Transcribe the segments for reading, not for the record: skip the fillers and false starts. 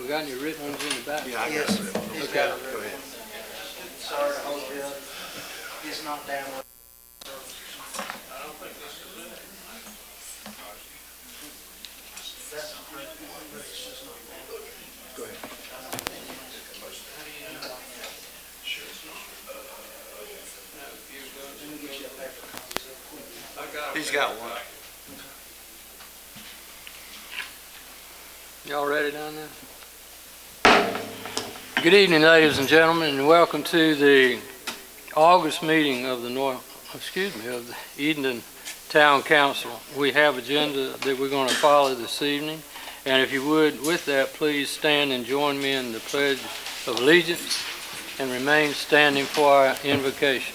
we got any written ones in the back? Yeah, I got Yes, it. he's Okay. got a Go ahead. Sorry to hold you up. He's not down with. Go ahead. He's got one. Y'all ready down there? Good evening, ladies and gentlemen, and welcome to the August meeting of the of the Edenton Town Council. We have agenda that we're going to follow this evening, and if you would, with that, please stand and join me in the Pledge of Allegiance and remain standing for our invocation.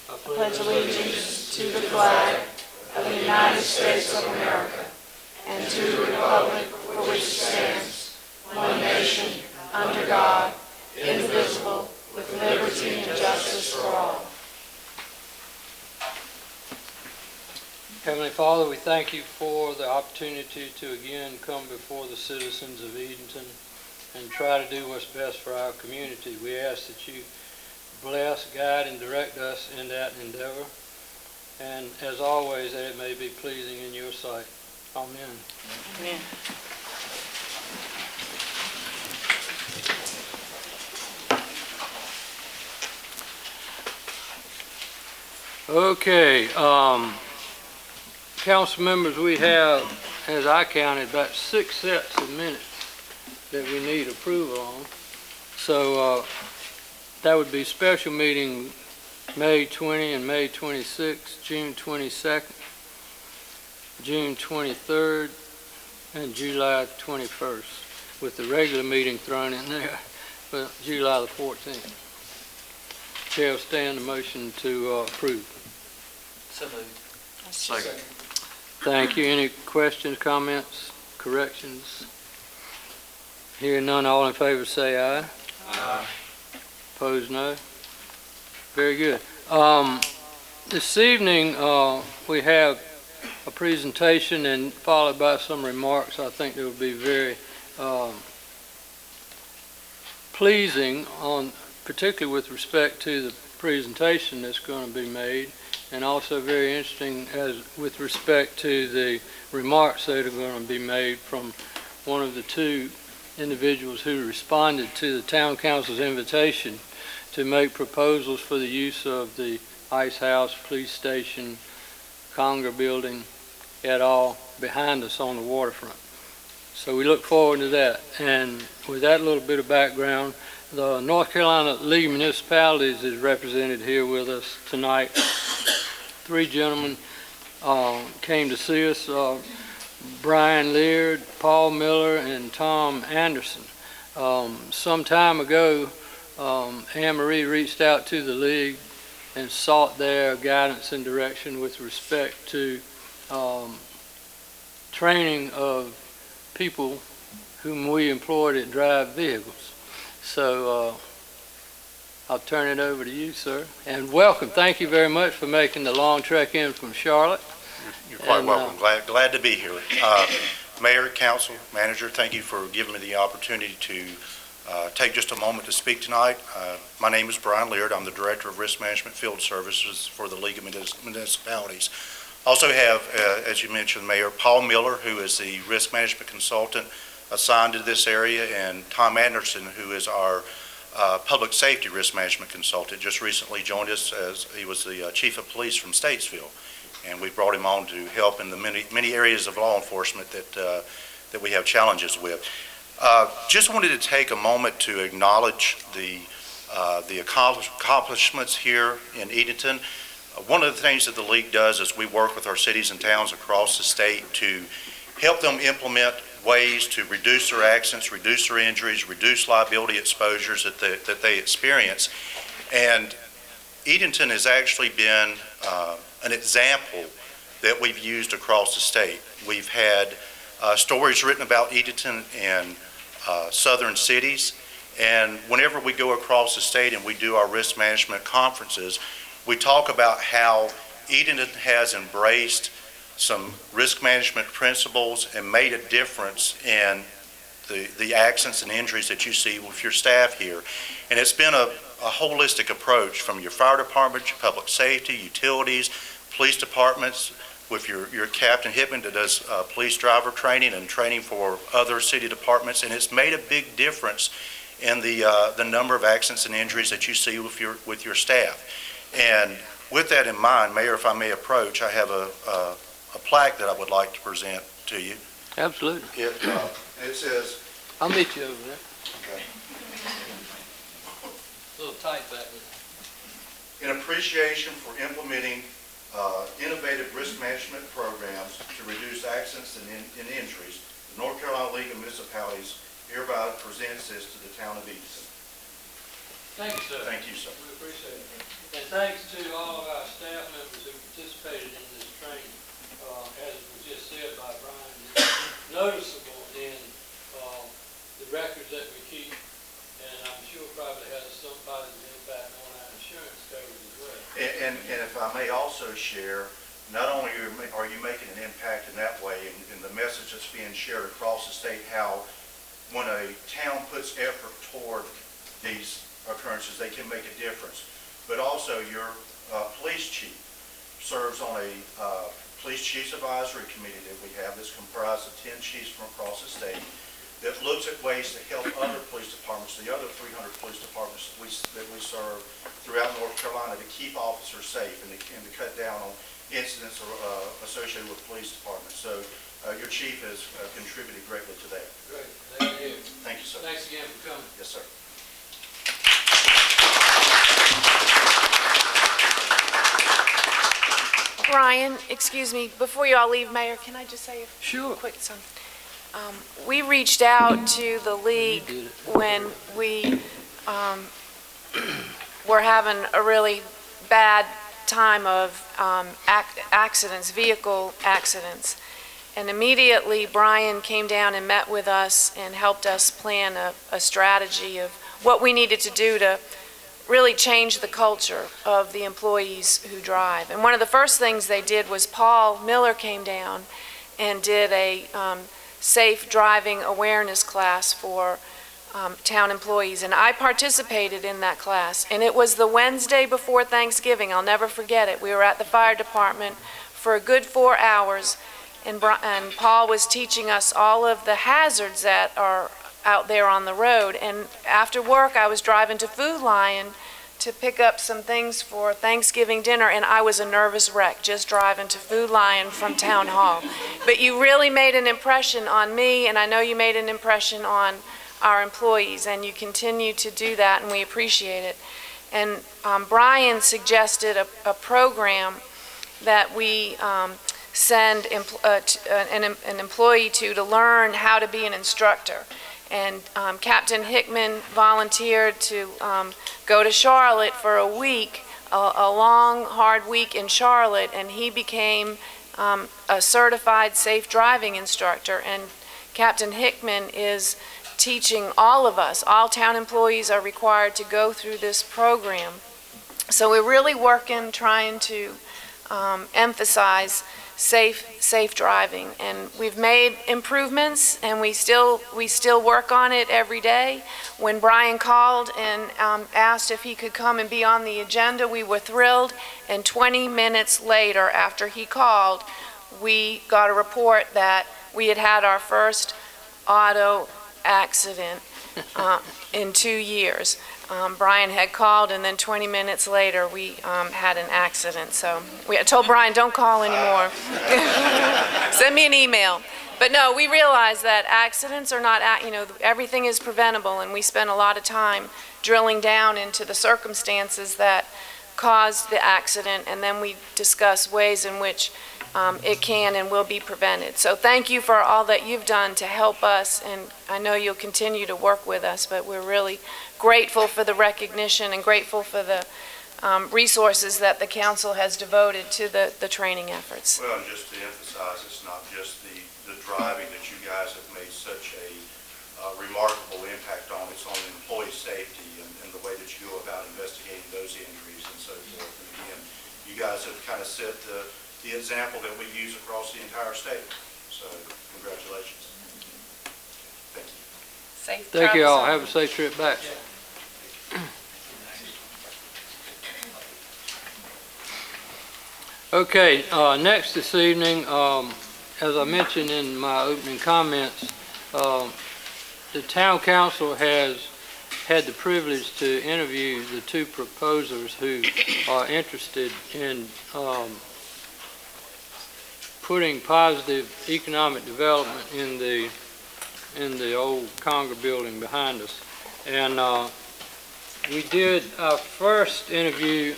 I pledge allegiance to the flag of the United States of America and to the republic for which it stands, one nation, under God, indivisible, with liberty and justice for all. Heavenly Father, we thank you for the opportunity to again come before the citizens of Edenton and try to do what's best for our community. We ask that you bless, guide, and direct us in that endeavor, and as always, that it may be pleasing in your sight. Amen. Amen. Okay, council members, we have, as I counted, about 6 sets of minutes that we need approval on. So that would be special meeting May 20 and May 26, June 22nd, June 23rd, and July 21st, with the regular meeting thrown in there, but July the 14th. Chair will stand the motion to approve. So moved. Second. Thank you. Any questions, comments, corrections? Hearing none, all in favor say aye. Aye. Opposed, no. Very good. This evening, we have a presentation and followed by some remarks I think that will be very pleasing, particularly with respect to the presentation that's going to be made, and also very interesting with respect to the remarks that are going to be made from one of the two individuals who responded to the Town Council's invitation to make proposals for the use of the Ice House, Police Station, Conger Building, et al. Behind us on the waterfront. So we look forward to that. And with that little bit of background, the North Carolina League of Municipalities is represented here with us tonight. 3 gentlemen came to see us, Brian Leard, Paul Miller, and Tom Anderson. Some time ago, Anne Marie reached out to the League and sought their guidance and direction with respect to training of people whom we employ to drive vehicles. So I'll turn it over to you, sir. And welcome. Thank you very much for making the long trek in from Charlotte. You're quite welcome. Glad to be here. Mayor, Council, Manager, thank you for giving me the opportunity to take just a moment to speak tonight. My name is Brian Leard. I'm the Director of Risk Management Field Services for the League of Municipalities. Also have, as you mentioned, Mayor Paul Miller, who is the Risk Management Consultant assigned to this area, and Tom Anderson, who is our Public Safety Risk Management Consultant. Just recently joined us as he was the Chief of Police from Statesville, and we brought him on to help in the many areas of law enforcement that we have challenges with. Just wanted to take a moment to acknowledge the accomplishments here in Edenton. One of the things that the League does is we work with our cities and towns across the state to help them implement ways to reduce their accidents, reduce their injuries, reduce liability exposures that they experience. And Edenton has actually been an example that we've used across the state. We've had stories written about Edenton in southern cities, and whenever we go across the state and we do our risk management conferences, we talk about how Edenton has embraced some risk management principles and made a difference in the accidents and injuries that you see with your staff here. And it's been a holistic approach from your fire department, your public safety, utilities, police departments, with your Captain Hickman that does police driver training and training for other city departments. And it's made a big difference in the number of accidents and injuries that you see with your staff. And with that in mind, Mayor, if I may approach, I have a plaque that I would like to present to you. Absolutely. It says, I'll meet you over there. okay, A little tight back there. in appreciation for implementing innovative risk management programs to reduce accidents and injuries, the North Carolina League of Municipalities hereby presents this to the town of Edenton. Thank you, sir. Thank you, sir. We appreciate it. And thanks to all of our staff members who participated in this training. As was just said by Brian, it's noticeable in the records that we keep, and I'm sure probably has some positive impact on our insurance coverage as well. And if I may also share, not only are you making an impact in that way, and the message that's being shared across the state, how when a town puts effort toward these occurrences, they can make a difference. But also your police chief serves on a police chiefs advisory committee that we have that's comprised of 10 chiefs from across the state that looks at ways to help other police departments, the other 300 police departments that we serve throughout North Carolina, to keep officers safe and to cut down on incidents associated with police departments. So your chief has contributed greatly to that. Great. Glad to hear. Thank you, sir. Thanks again for coming. Yes, sir. Brian, excuse me, before you all leave, Mayor, can I just say a Sure. quick something? We reached out to the league when we were having a really bad time of accidents, vehicle accidents. And immediately Brian came down and met with us and helped us plan a strategy of what we needed to do to really change the culture of the employees who drive. And one of the first things they did was Paul Miller came down and did a safe driving awareness class for town employees. And I participated in that class. And it was the Wednesday before Thanksgiving. I'll never forget it. We were at the fire department for a good 4 hours. And Paul was teaching us all of the hazards that are out there on the road. And after work, I was driving to Food Lion to pick up some things for Thanksgiving dinner, and I was a nervous wreck just driving to Food Lion from Town Hall. But you really made an impression on me, and I know you made an impression on our employees, and you continue to do that, and we appreciate it. And Brian suggested a program that we send an employee to learn how to be an instructor. And Captain Hickman volunteered to go to Charlotte for a week, a long, hard week in Charlotte, and he became a certified safe driving instructor. And Captain Hickman is teaching all of us, all town employees are required to go through this program. So we're really working, trying to emphasize safe driving, and we've made improvements, and we still work on it every day. When Brian called and asked if he could come and be on the agenda, we were thrilled, and 20 minutes later after he called, we got a report that we had had our first auto accident in 2 years. Brian had called, and then 20 minutes later we had an accident. So I told Brian, don't call anymore. Send me an email. But no, we realize that accidents are not, everything is preventable, and we spend a lot of time drilling down into the circumstances that caused the accident, and then we discuss ways in which it can and will be prevented. So thank you for all that you've done to help us, and I know you'll continue to work with us, but we're really grateful for the recognition and grateful for the resources that the council has devoted to the training efforts. Well, and just to emphasize, it's not just the driving that you guys have made such a remarkable impact on. It's on employee safety and the way that you go about investigating those injuries and so forth. And again, you guys have kind of set the the example that we use across the entire state. So congratulations. Thank you. Safe Thank you travels all. home. Have a safe trip back. Okay, next this evening, as I mentioned in my opening comments, the town council has had the privilege to interview the two proposers who are interested in putting positive economic development in the old Conger building behind us. And we did our first interview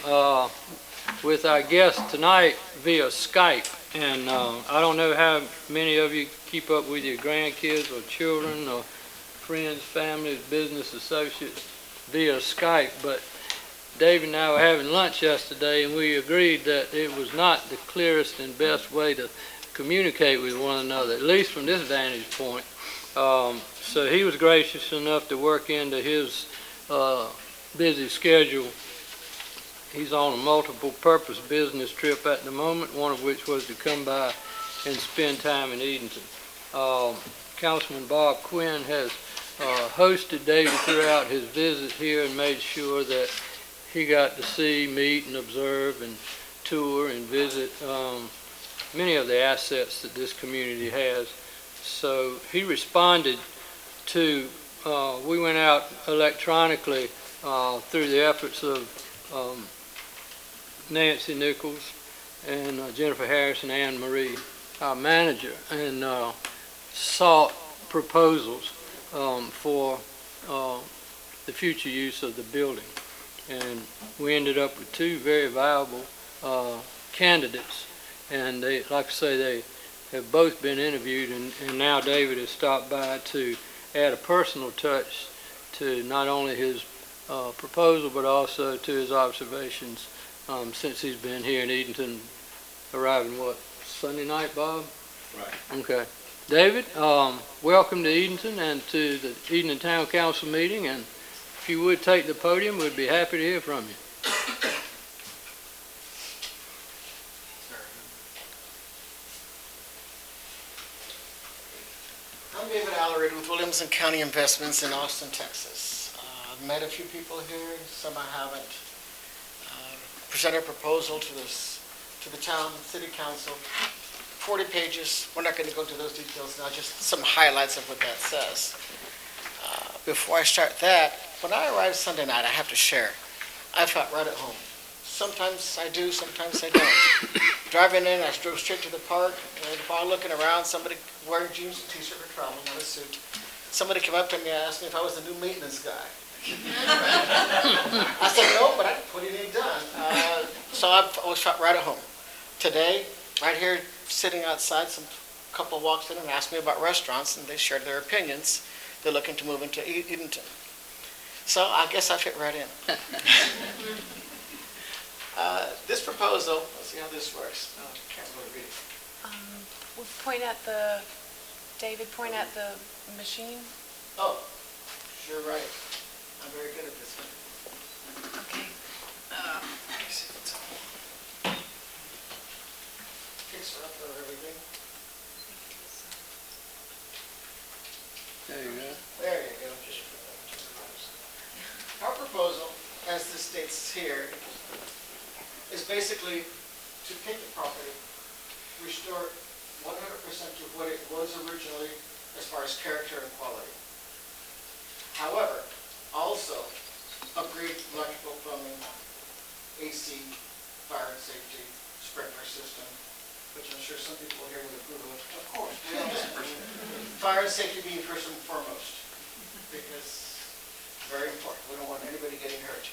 with our guest tonight via Skype. And I don't know how many of you keep up with your grandkids or children or friends, families, business associates via Skype, but Dave and I were having lunch yesterday and we agreed that it was not the clearest and best way to communicate with one another, at least from this vantage point. So he was gracious enough to work into his busy schedule. He's on a multiple purpose business trip at the moment, one of which was to come by and spend time in Edenton. Councilman Bob Quinn has hosted David throughout his visit here and made sure that he got to see, meet, and observe, and tour and visit many of the assets that this community has. So he responded to, we went out electronically through the efforts of Nancy Nichols and Jennifer Harris and Anne Marie, our manager, and sought proposals for the future use of the building. And we ended up with two very viable candidates. And they, like I say, they have both been interviewed, and now David has stopped by to add a personal touch to not only his proposal, but also to his observations since he's been here in Edenton, arriving, what, Sunday night, Bob? Right. Okay. David, welcome to Edenton and to the Edenton Town Council meeting, and if you would take the podium, we'd be happy to hear from you. I'm David Allery with Williamson County Investments in Austin, Texas. I've met a few people here, some I haven't. Presented a proposal to the town, city council, 40 pages. We're not going to go into those details now, just some highlights of what that says. Before I start that, when I arrived Sunday night, I have to share, I felt right at home. Sometimes I do, sometimes I don't. Driving in, I drove straight to the park, and while looking around, somebody wearing jeans and t-shirt for travel, not a suit. Somebody came up to me and asked me if I was the new maintenance guy. I said no, but I can put anything done. So I've always felt right at home. Today, right here, sitting outside, some couple walked in and asked me about restaurants, and they shared their opinions. They're looking to move into Edenton. So I guess I fit right in. This proposal, let's see how this works. Oh, I can't really read it. We'll point at the, David, point at the machine. Oh, sure right. I'm very good at this one. Okay. Fix her up for everything. There you go. There you go. Our proposal, as this states here, is basically to take the property, restore 100% to what it was originally as far as character and quality. However, also upgrade electrical, plumbing, AC, fire and safety, sprinkler system, which I'm sure some people here would approve of. Of course. Fire and safety being first and foremost, because it's very important. We don't want anybody getting hurt.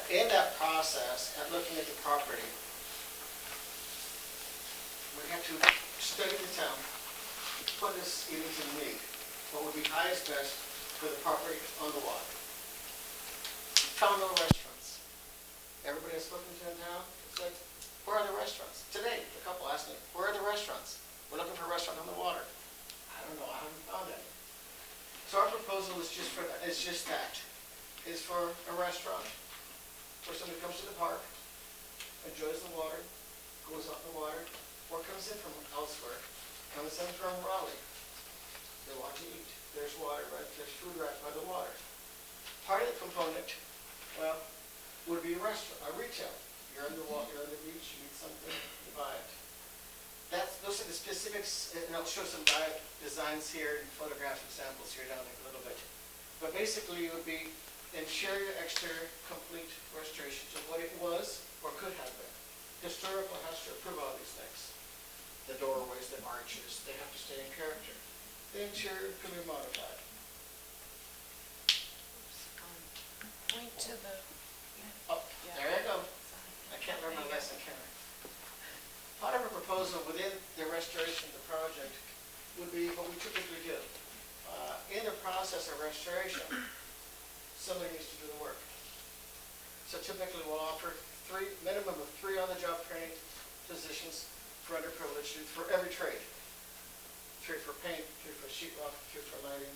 In that process, and looking at the property, we have to study the town, what does Edenton need, what would be highest best for the property on the water. Found no restaurants. Everybody I've spoken to in town said, where are the restaurants? Today, a couple asked me, where are the restaurants? We're looking for a restaurant on the water. I don't know, I haven't found any. So our proposal is just for that, is just that, is for a restaurant, where somebody comes to the park, enjoys the water, goes out in the water, or comes in from elsewhere, comes in from Raleigh. They want to eat. There's water, right? There's food right by the water. Part of the component, well, would be a restaurant, a retail. You're on the water, you're on the beach, you need something, you buy it. Those are the specifics, and I'll show some designs here and photograph examples here down a little bit. But basically, it would be interior, exterior, complete restoration to what it was or could have been. Historical has to approve all these things. The doorways, the arches, they have to stay in character. The interior can be modified. Point to the, Oh, there you go. I can't learn my lesson, can I? Part of a proposal within the restoration of the project would be what we typically do. In the process of restoration, somebody needs to do the work. So typically we'll offer minimum of three on-the-job training positions for underprivileged youth for every trade. 3 for paint, 3 for sheetrock, 3 for lighting,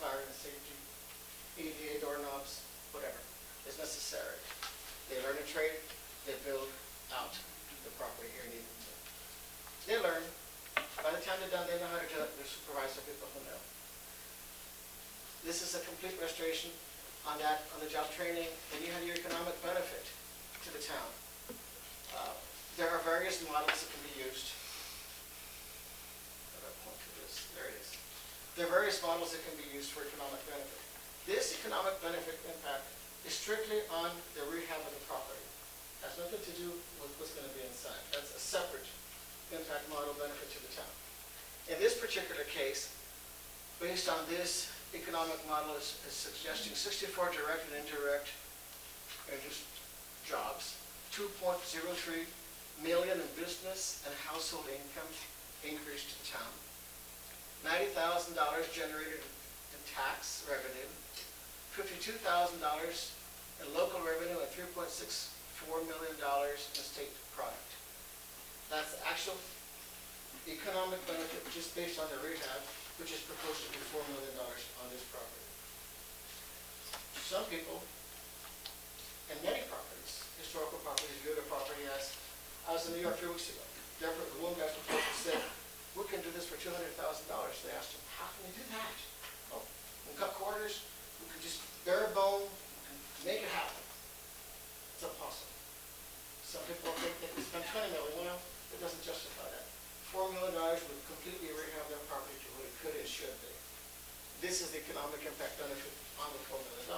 fire and safety, EDA doorknobs, whatever is necessary. They learn a trade, they build out the property here in Edenton. They learn. By the time they're done, they know how to do it. They're supervised by people who know. This is a complete restoration on the job training, and you have your economic benefit to the town. There are various models that can be used. How do I point to this? There it is. There are various models that can be used for economic benefit. This economic benefit impact is strictly on the rehab of the property. Has nothing to do with what's going to be inside. That's a separate impact model benefit to the town. In this particular case, based on this economic model is suggesting 64 direct and indirect jobs, 2.03 million in business and household income increase to the town, $90,000 generated in tax revenue, $52,000 in local revenue, and $3.64 million in state product. That's the actual economic benefit just based on the rehab, which is proposed to be $4 million on this property. Some people, and many properties, historical properties, view the property as, I was in New York 3 weeks ago. Therefore, the one guy proposed and said, we can do this for $200,000. They asked him, how can we do that? Oh, we can cut corners, we can just bare bone, and make it happen. It's impossible. Some people think they can spend $20 million. Well, it doesn't justify that. $4 million would completely rehab their property to what it could and should be. This is the economic impact benefit on the $4 million.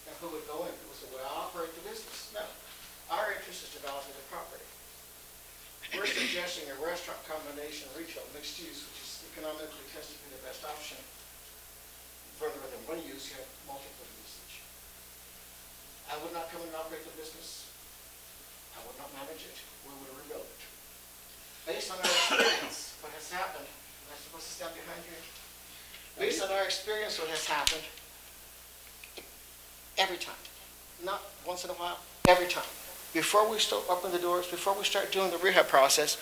And who would go in? People say, well, I'll operate the business. No. Our interest is developing the property. We're suggesting a restaurant combination retail mixed use, which is economically tends to be the best option. Further than one use, you have multiple usage. I would not come in and operate the business. I would not manage it. We would rebuild it. Based on our experience, what has happened, am I supposed to stand behind you? Based on our experience, what has happened, every time, not once in a while, every time. Before we start opening the doors, before we start doing the rehab process,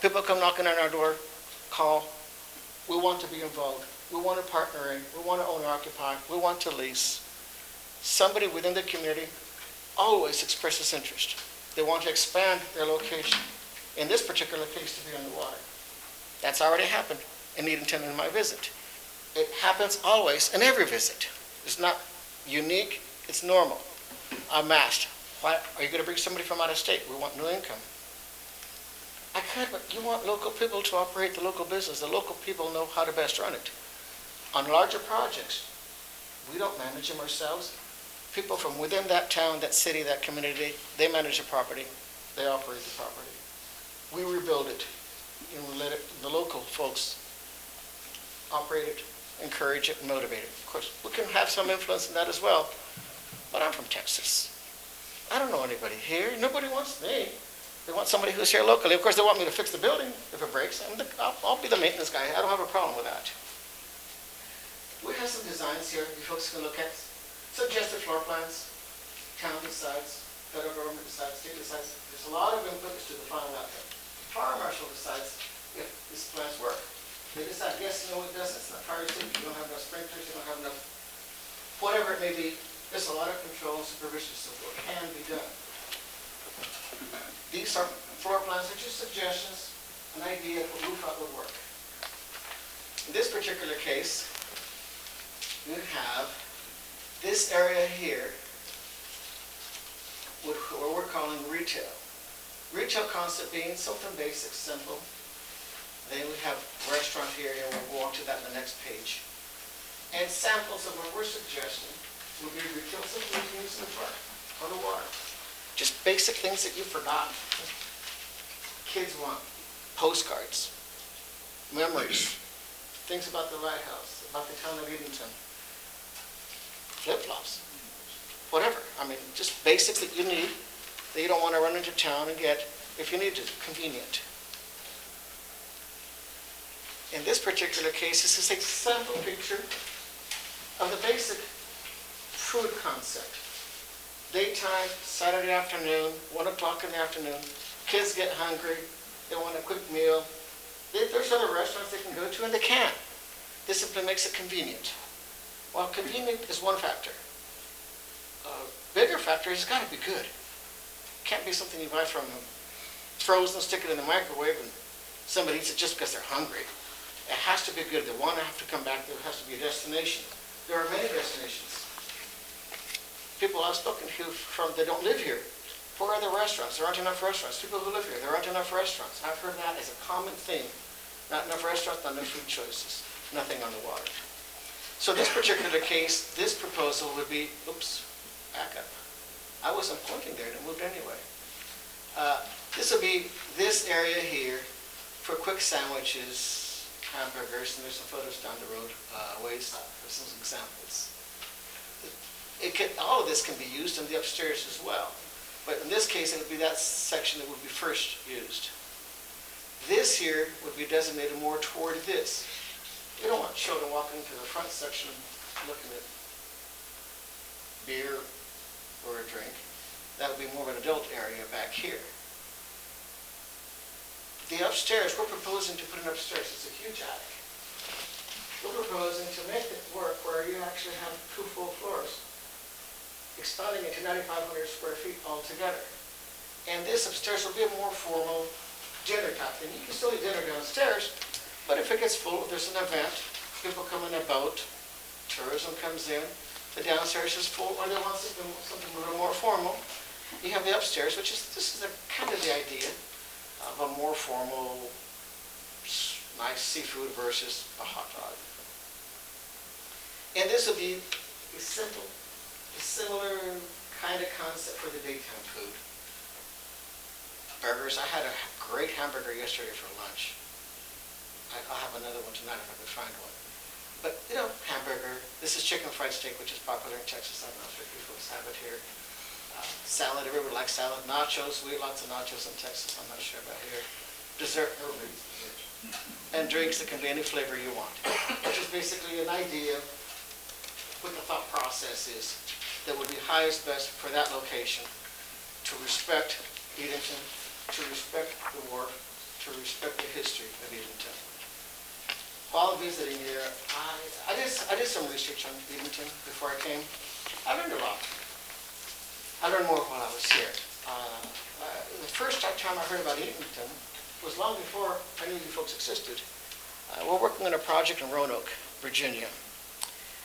people come knocking on our door, call, we want to be involved, we want to partner in, we want to own or occupy, we want to lease. Somebody within the community always expresses interest. They want to expand their location. In this particular case, to be on the water. That's already happened in Edenton in my visit. It happens always in every visit. It's not unique, it's normal. I'm asked, why are you going to bring somebody from out of state? We want new income. I could, but you want local people to operate the local business. The local people know how to best run it. On larger projects, we don't manage them ourselves. People from within that town, that city, that community, they manage the property, they operate the property. We rebuild it, and we let the local folks operate it, encourage it, and motivate it. Of course, we can have some influence in that as well, but I'm from Texas. I don't know anybody here. Nobody wants me. They want somebody who's here locally. Of course, they want me to fix the building if it breaks. I'll be the maintenance guy. I don't have a problem with that. We have some designs here you folks can look at. Suggested floor plans, town decides, federal government decides, state decides. There's a lot of input to the final outcome. Fire marshal decides if these plans work. They decide, yes, no, it doesn't. It's not fire safe. You don't have enough sprinklers. You don't have enough, whatever it may be. There's a lot of control and supervision, so what can be done. These are floor plans are just suggestions, an idea of what we thought would work. In this particular case, you have this area here, what we're calling retail. Retail concept being something basic, simple. Then we have restaurant here, and we'll go on to that in the next page. And samples of what we're suggesting will be retail, something you can use in the park or the water. Just basic things that you forgot. Kids want postcards, memories, things about the lighthouse, about the town of Edenton, flip-flops, whatever. I mean, just basics that you need, that you don't want to run into town and get, if you need to, convenient. In this particular case, this is a sample picture of the basic food concept. Daytime, Saturday afternoon, 1 o'clock in the afternoon, kids get hungry, they want a quick meal. There's other restaurants they can go to, and they can. This simply makes it convenient. Well, convenient is one factor. Bigger factor is it's got to be good. Can't be something you buy from frozen, stick it in the microwave, and somebody eats it just because they're hungry. It has to be good. They want to have to come back. There has to be a destination. There are many destinations. People I've spoken to they don't live here. Where are the restaurants? There aren't enough restaurants. People who live here, there aren't enough restaurants. I've heard that as a common theme. Not enough restaurants, not enough food choices. Nothing on the water. So this particular case, this proposal would be, oops, back up. I wasn't pointing there, and it moved anyway. This would be this area here for quick sandwiches, hamburgers, and there's some photos down the road ways for some examples. All of this can be used in the upstairs as well. But in this case, it would be that section that would be first used. This here would be designated more toward this. We don't want children walking to the front section looking at beer or a drink. That would be more of an adult area back here. The upstairs, we're proposing to put an upstairs. It's a huge attic. We're proposing to make it work where you actually have 2 full floors, expanding it to 9,500 square feet altogether. And this upstairs will be a more formal dinner type thing. You can still eat dinner downstairs, but if it gets full, if there's an event, people come in a boat, tourism comes in, the downstairs is full, or they want something a little more formal. You have the upstairs, which is, this is kind of the idea of a more formal, nice seafood versus a hot dog. And this will be a similar kind of concept for the daytime food. Burgers. I had a great hamburger yesterday for lunch. I'll have another one tonight if I can find one. But, hamburger. This is chicken fried steak, which is popular in Texas. I'm not sure if you folks have it here. Salad. Everybody likes salad. Nachos. We eat lots of nachos in Texas. I'm not sure about here. Dessert. And drinks that can be any flavor you want. Which is basically an idea what the thought process is that would be highest best for that location to respect Edenton, to respect the wharf, to respect the history of Edenton. While visiting here, I did some research on Edenton before I came. I learned a lot. I learned more while I was here. The first time I heard about Edenton was long before I knew you folks existed. We're working on a project in Roanoke, Virginia.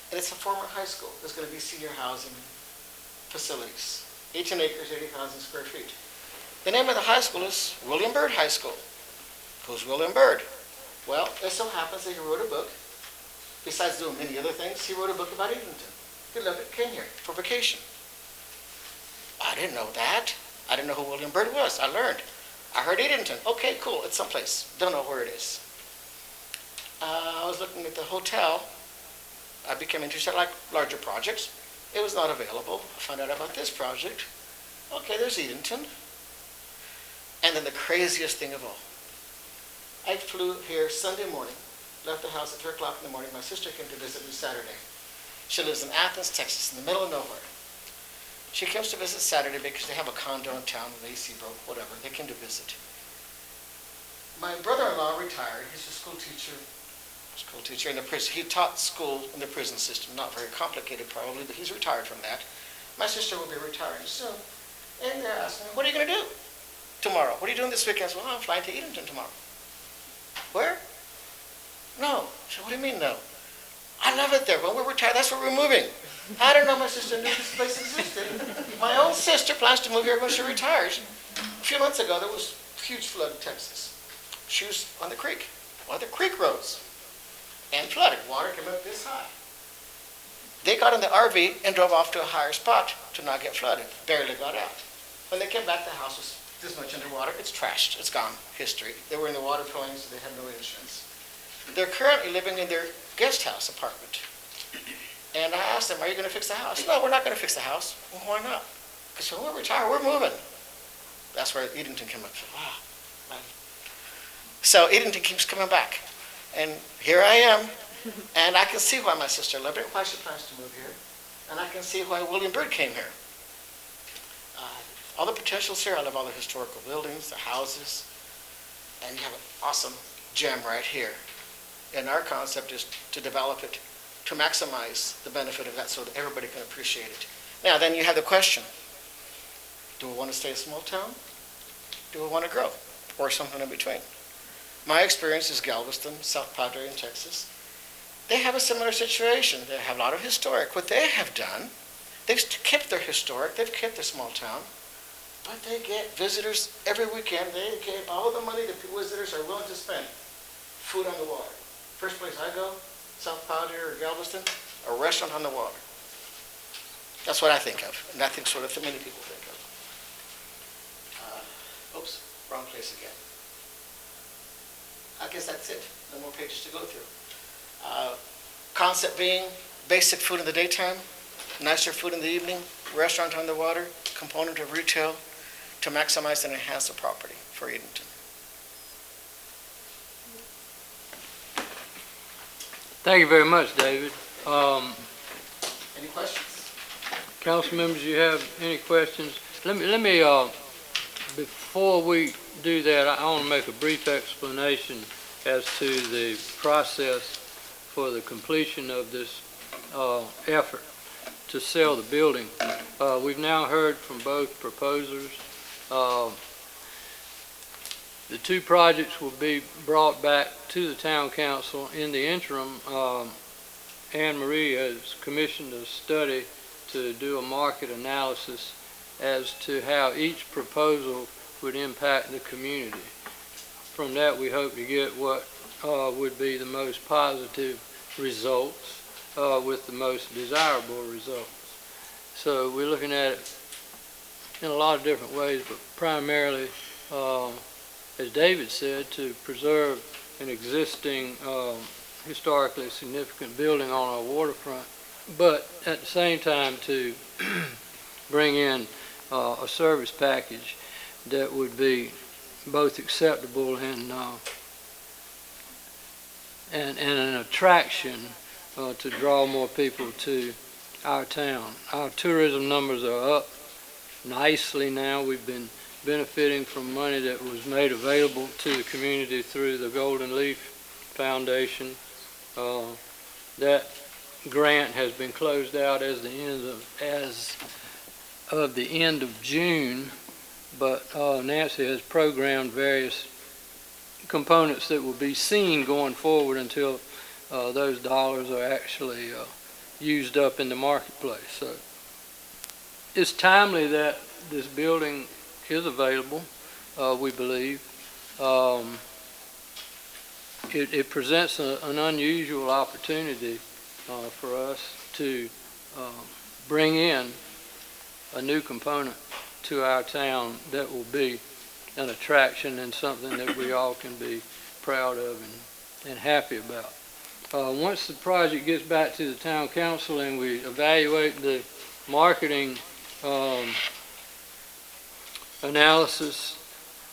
And it's a former high school. There's going to be senior housing facilities. 18 acres, 80,000 square feet. The name of the high school is William Byrd High School. Who's William Byrd? Well, it so happens that he wrote a book. Besides doing many other things, he wrote a book about Edenton. He loved it, came here for vacation. I didn't know that. I didn't know who William Byrd was. I learned. I heard Edenton. Okay, cool. It's someplace. Don't know where it is. I was looking at the hotel. I became interested in larger projects. It was not available. I found out about this project. Okay, there's Edenton. And then the craziest thing of all. I flew here Sunday morning, left the house at 3 o'clock in the morning. My sister came to visit me Saturday. She lives in Athens, Texas, in the middle of nowhere. She comes to visit Saturday because they have a condo in town with AC broke, whatever. They came to visit. My brother-in-law retired. He's a school teacher in the prison. He taught school in the prison system. Not very complicated probably, but he's retired from that. My sister will be retiring soon. And they're asking me, what are you going to do? tomorrow. What are you doing this weekend? I said, well, I'm flying to Edenton tomorrow. Where? No. I said, what do you mean no? I love it there. When we're retired, that's where we're moving. I don't know my sister knew this place existed. My own sister plans to move here when she retires. A few months ago, there was a huge flood in Texas. She was on the creek. One of the creek roads. And flooded. Water came up this high. They got in the RV and drove off to a higher spot to not get flooded. Barely got out. When they came back, the house was this much underwater. It's trashed. It's gone. History. They were in the water flowing, so they had no insurance. They're currently living in their guest house apartment. And I asked them, are you going to fix the house? No, we're not going to fix the house. Well, why not? Because when we're retired, we're moving. That's where Edenton came up. Wow. So Edenton keeps coming back. And here I am. And I can see why my sister loved it, why she plans to move here. And I can see why William Byrd came here. All the potentials here. I love all the historical buildings, the houses. And you have an awesome gem right here. And our concept is to develop it, to maximize the benefit of that so that everybody can appreciate it. Now, then you have the question, do we want to stay a small town? Do we want to grow? Or something in between? My experience is Galveston, South Padre in Texas. They have a similar situation. They have a lot of historic. What they have done, they've kept their historic, they've kept their small town, but they get visitors every weekend. They get all the money that visitors are willing to spend. Food on the water. First place I go, South Padre or Galveston, a restaurant on the water. That's what I think of, and I think sort of many people think of. Oops, wrong place again. I guess that's it. No more pages to go through. Concept being basic food in the daytime, nicer food in the evening, restaurant on the water, component of retail to maximize and enhance the property for Edenton. Thank you very much, David. Any questions? Council members, you have any questions? Let me before we do that, I want to make a brief explanation as to the process for the completion of this effort to sell the building. We've now heard from both proposers. The two projects will be brought back to the town council. In the interim, Anne Marie has commissioned a study to do a market analysis as to how each proposal would impact the community. From that, we hope to get what would be the most positive results with the most desirable results. So we're looking at it in a lot of different ways, but primarily, as David said, to preserve an existing historically significant building on our waterfront, but at the same time to bring in a service package that would be both acceptable and an attraction to draw more people to our town. Our tourism numbers are up nicely now. We've been benefiting from money that was made available to the community through the Golden Leaf Foundation. That grant has been closed out as of the end of June, but Nancy has programmed various components that will be seen going forward until those dollars are actually used up in the marketplace. So it's timely that this building is available, we believe. It presents an unusual opportunity for us to bring in a new component to our town that will be an attraction and something that we all can be proud of and happy about. Once the project gets back to the town council and we evaluate the marketing analysis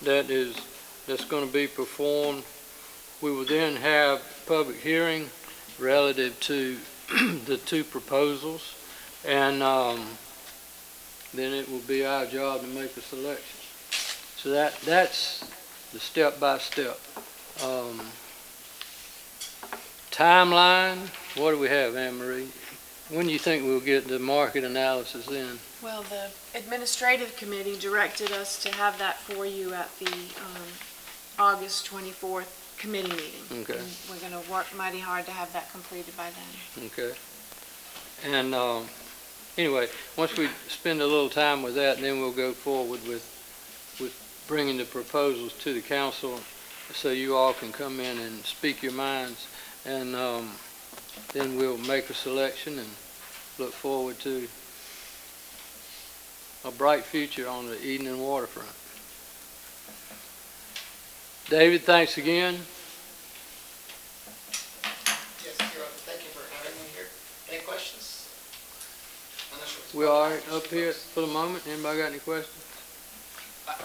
that's going to be performed, we will then have public hearing relative to the two proposals, and then it will be our job to make a selection. So that's the step-by-step. Timeline, what do we have, Anne Marie? When do you think we'll get the market analysis in? Well, the administrative committee directed us to have that for you at the August 24th committee meeting. Okay. And we're going to work mighty hard to have that completed by then. Okay. And anyway, once we spend a little time with that, then we'll go forward with bringing the proposals to the council so you all can come in and speak your minds. And then we'll make a selection and look forward to a bright future on the Edenton waterfront. David, thanks again. Yes, you're on. Thank you for having me here. Any questions? We are up here for the moment. Anybody got any questions?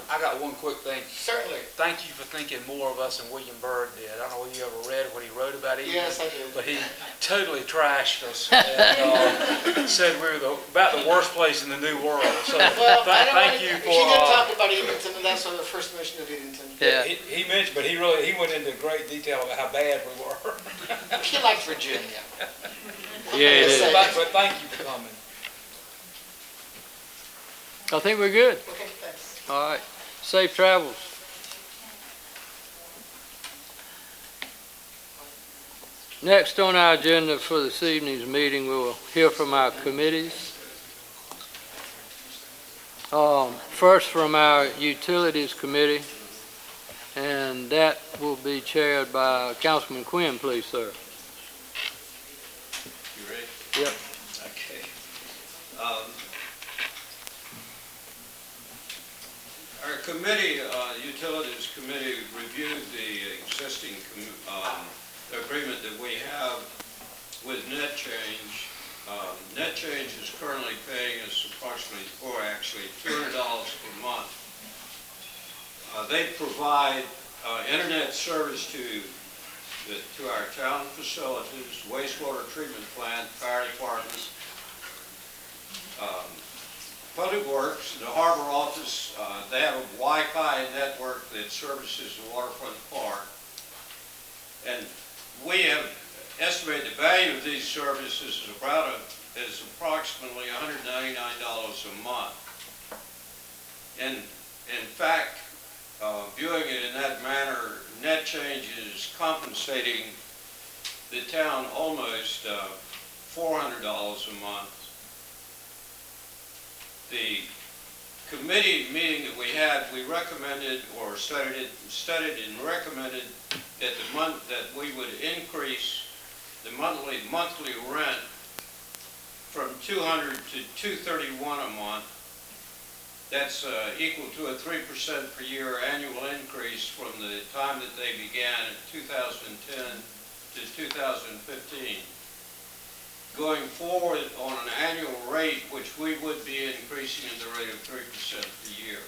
I got one quick thing. Certainly. Thank you for thinking more of us than William Byrd did. I don't know whether you ever read what he wrote about Edenton. Yes, I did. But he totally trashed us and said we were about the worst place in the new world. So Well, I don't thank wanna- you for. He did talk about Edenton, and that's the first mention of Edenton. Yeah. He mentioned, but he went into great detail about how bad we were. He liked Virginia. Yeah, it is. But thank you for coming. I think we're good. Okay, thanks. All right. Safe travels. Next on our agenda for this evening's meeting, we will hear from our committees. First from our Utilities Committee, and that will be chaired by Councilman Quinn, please, sir. You ready? Yep. Okay. Our committee, Utilities Committee, reviewed the existing agreement that we have with Net Change. Net Change is currently paying us approximately, or actually $200 per month. They provide internet service to our town facilities, wastewater treatment plant, fire departments, Public Works, the harbor office. They have a Wi-Fi network that services the waterfront park. And we have estimated the value of these services is approximately $199 a month. And in fact, viewing it in that manner, Net Change is compensating the town almost $400 a month. The committee meeting that we had, we recommended or studied and recommended that we would increase the monthly rent from $200 to $231 a month. That's equal to a 3% per year annual increase from the time that they began in 2010 to 2015. Going forward on an annual rate, which we would be increasing at the rate of 3% per year.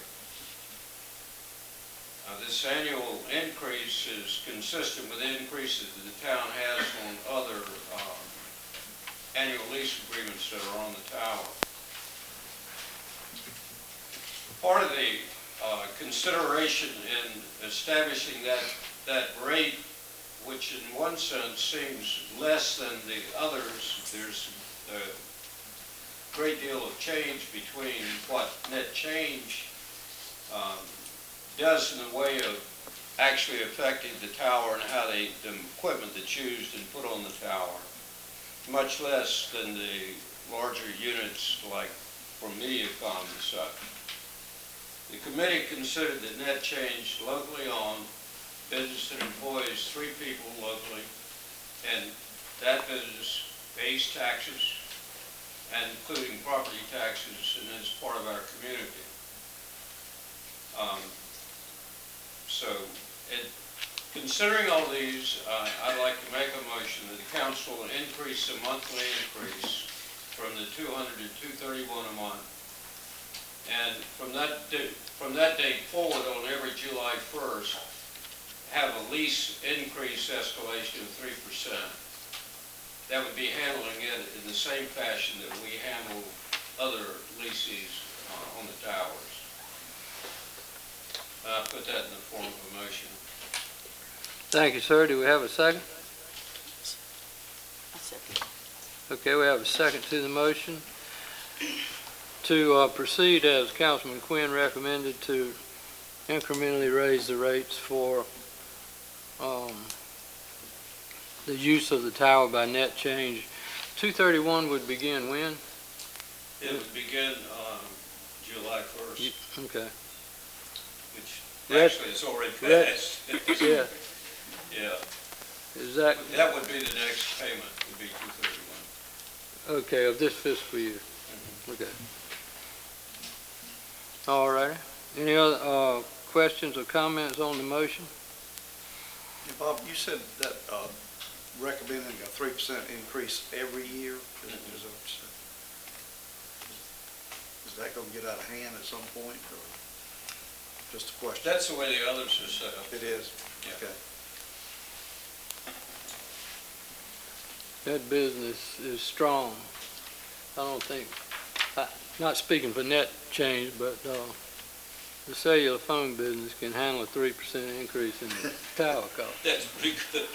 This annual increase is consistent with increases that the town has on other annual lease agreements that are on the tower. Part of the consideration in establishing that rate, which in one sense seems less than the others, there's a great deal of change between what Net Change does in the way of actually affecting the tower and how the equipment that's used and put on the tower, much less than the larger units like from Mediacom and such. The committee considered that Net Change locally owned business that employs 3 people locally, and that business pays taxes, and including property taxes, and is part of our community. Considering all these, I'd like to make a motion that the council increase the monthly increase from the $200 to $231 a month, and from that date forward, on every July 1st, have a lease increase escalation of 3%. That would be handling it in the same fashion that we handle other leases on the towers. I put that in the form of a motion. Thank you, sir. Do we have a second? Okay, we have a second to the motion to proceed as Councilman Quinn recommended to incrementally raise the rates for the use of the tower by net change. 231 would begin when? It would begin July 1st, Okay. which Red- actually is already red- passed. Yeah. Yeah, Is that that would be the next payment, would be 231. okay of this fiscal year? Okay. All righty. Any other questions or comments on the motion? Yeah, Bob, you said that recommending a 3% increase every year. Is that going to get out of hand at some point, or just a question? That's the way the others are set up. It is? Yeah. Okay. That business is strong. I don't think, not speaking for net change, but the cellular phone business can handle a 3% increase in the tower cost. That's pretty good.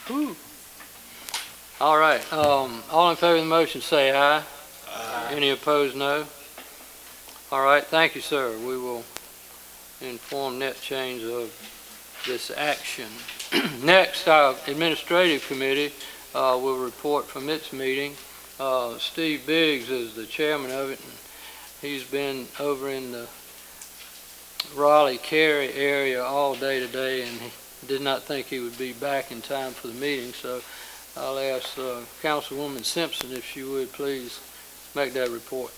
Whew. All right, all in favor of the motion say aye. Aye. Any opposed, no. All right, thank you, sir. We will inform net change of this action. Next, our administrative committee will report from its meeting. Steve Biggs is the chairman of it, and he's been over in the Raleigh-Cary area all day today, and he did not think he would be back in time for the meeting, so I'll ask Councilwoman Simpson if she would please make that report.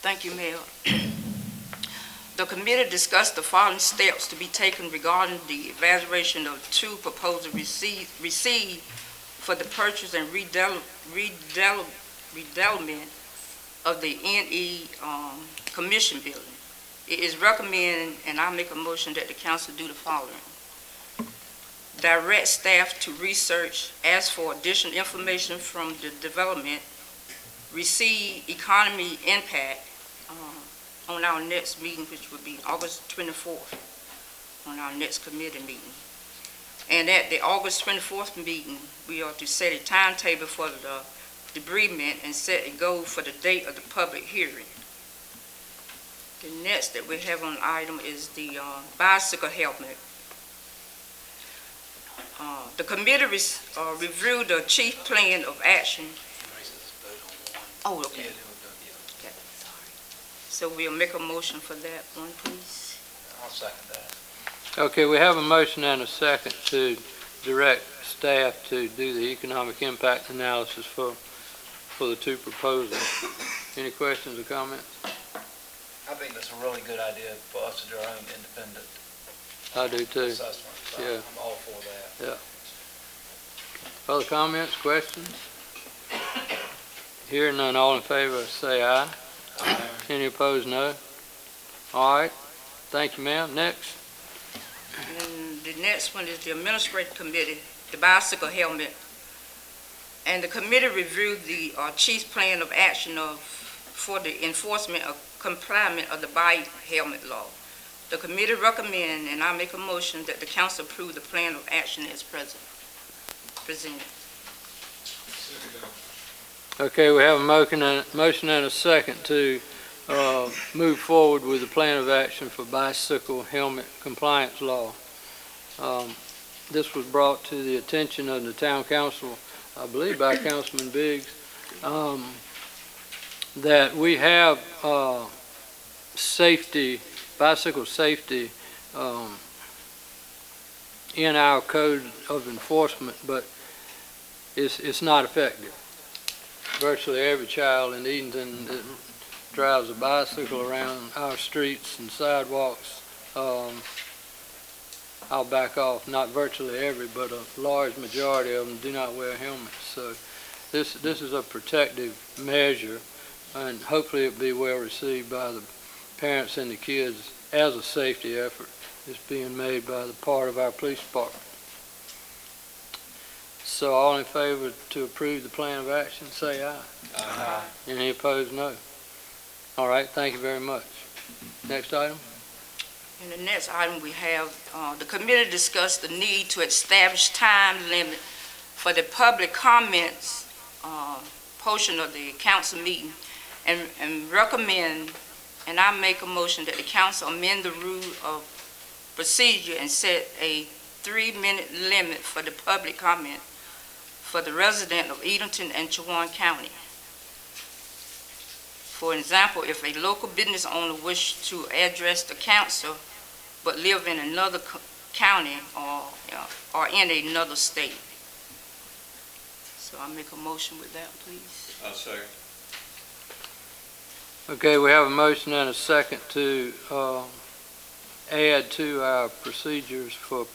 Thank you, Mayor. The committee discussed the following steps to be taken regarding the evaluation of two proposals received for the purchase and redevelopment of the NE Commission building. It is recommended, and I make a motion that the council do the following. Direct staff to research, ask for additional information from the development, receive economy impact on our next meeting, which would be August 24th, on our next committee meeting. And at the August 24th meeting, we are to set a timetable for the debrisement and set a goal for the date of the public hearing. The next that we have on item is the bicycle helmet. The committee reviewed the chief plan of action. Oh, okay. Okay, sorry. So we'll make a motion for that one, please. I'll second that. Okay, we have a motion and a second to direct staff to do the economic impact analysis for the two proposals. Any questions or comments? I think that's a really good idea for us to do our own independent I do too. assessment. So Yeah. I'm all for that. Other comments, questions? Hearing none, all in favor say aye. Any opposed, no. All right, thank you, ma'am. Next. And the next one is the administrative committee, the bicycle helmet. And the committee reviewed the chief's plan of action for the enforcement of compliance of the bike helmet law. The committee recommend, and I make a motion that the council approve the plan of action as presented. Okay, we have a motion and a second to move forward with the plan of action for bicycle helmet compliance law. This was brought to the attention of the town council, I believe by Councilman Biggs, that we have bicycle safety in our code of enforcement, but it's not effective. Virtually every child in Edenton that drives a bicycle around our streets and sidewalks, I'll back off, not virtually every, but a large majority of them do not wear helmets. So this is a protective measure, and hopefully it'll be well received by the parents and the kids as a safety effort. It's being made by the part of our police department. So all in favor to approve the plan of action, say aye. Aye. Any opposed, no. All right, thank you very much. Next item. In the next item, we have, the committee discussed the need to establish time limit for the public comments portion of the council meeting, and recommend, and I make a motion that the council amend the rule of procedure and set a 3-minute limit for the public comment for the resident of Edenton and Chowan County. For example, if a local business owner wishes to address the council but live in another county or in another state. So I make a motion with that, please. I'll second. Okay, we have a motion and a second to add to our procedures for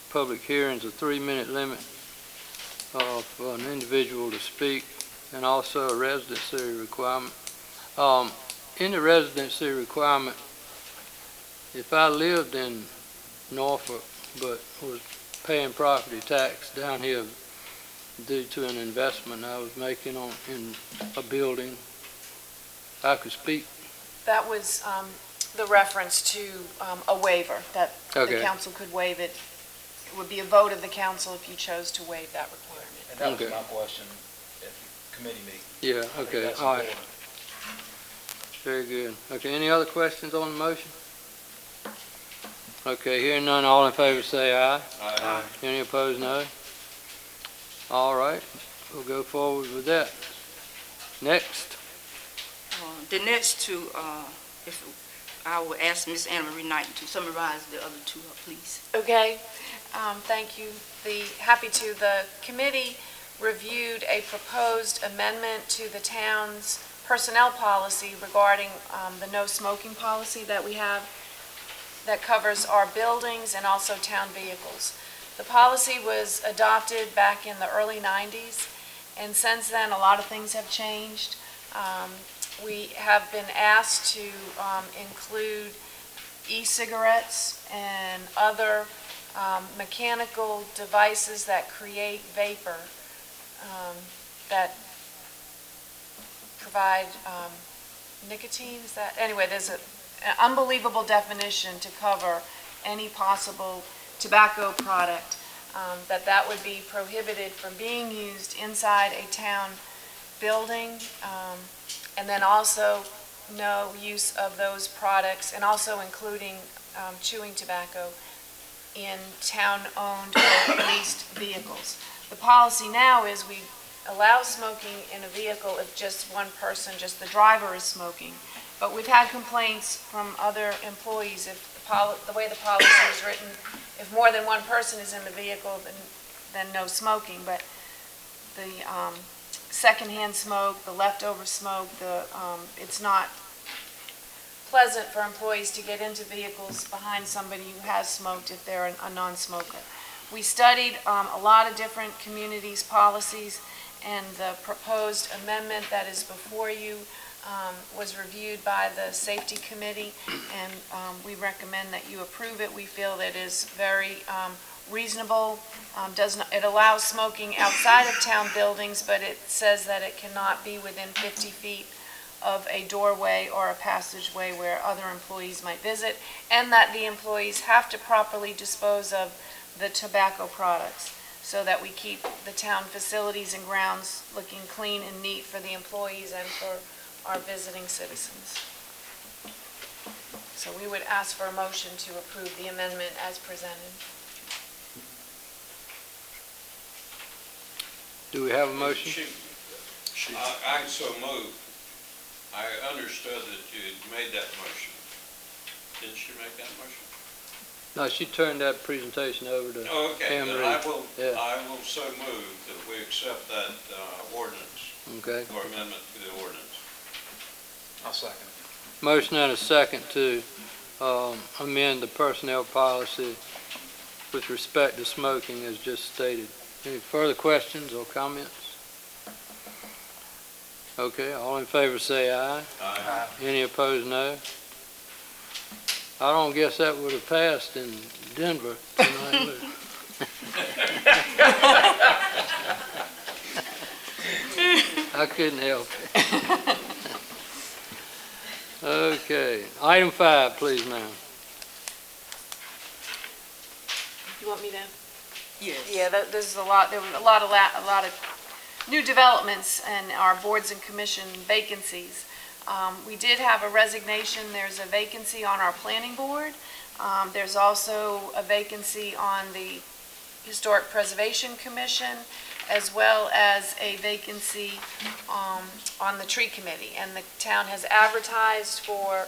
public hearings a 3-minute limit for an individual to speak, and also a residency requirement. In the residency requirement, if I lived in Norfolk but was paying property tax down here due to an investment I was making in a building, I could speak. That was the reference to a waiver, that the Okay. council could waive it. It would be a vote of the council if you chose to waive that requirement. And that Okay. was my question at the committee meeting. Yeah, I think okay, that's all right, important. very good. Okay, any other questions on the motion? Okay, hearing none, all in favor say aye. Aye. Any opposed, no? All right, we'll go forward with that. Next. The next two, if I will ask Ms. Anna Marie Knight to summarize the other two, please. Okay, thank you. The committee reviewed a proposed amendment to the town's personnel policy regarding the no smoking policy that we have that covers our buildings and also town vehicles. The policy was adopted back in the early 90s, and since then a lot of things have changed. We have been asked to include e-cigarettes and other mechanical devices that create vapor that provide nicotine. Is that, anyway, there's an unbelievable definition to cover any possible tobacco product, that would be prohibited from being used inside a town building, and then also no use of those products, and also including chewing tobacco in town-owned or leased vehicles. The policy now is we allow smoking in a vehicle if just one person, just the driver, is smoking. But we've had complaints from other employees if the way the policy is written, if more than one person is in the vehicle, then no smoking. But the secondhand smoke, the leftover smoke, it's not pleasant for employees to get into vehicles behind somebody who has smoked if they're a non-smoker. We studied a lot of different communities' policies, and the proposed amendment that is before you was reviewed by the Safety Committee, and we recommend that you approve it. We feel that it is very reasonable. It allows smoking outside of town buildings, but it says that it cannot be within 50 feet of a doorway or a passageway where other employees might visit, and that the employees have to properly dispose of the tobacco products so that we keep the town facilities and grounds looking clean and neat for the employees and for our visiting citizens. So we would ask for a motion to approve the amendment as presented. Do we have a motion? I so moved. I understood that you had made that motion. Didn't she make that motion? No, she turned that presentation over to Okay, Anne then Marie. I will so move that we accept that ordinance, Okay. or amendment to the ordinance. I'll second. Motion and a second to amend the personnel policy with respect to smoking as just stated. Any further questions or comments? Okay, all in favor say aye. Aye. Any opposed, no. I don't guess that would have passed in Denver tonight, would it? I couldn't help it. Okay, item 5, please, ma'am. You want me to? Yes. Yeah, there's a lot. There was a lot of new developments in our boards and commission vacancies. We did have a resignation. There's a vacancy on our planning board. There's also a vacancy on the Historic Preservation Commission, as well as a vacancy on the tree committee. And the town has advertised for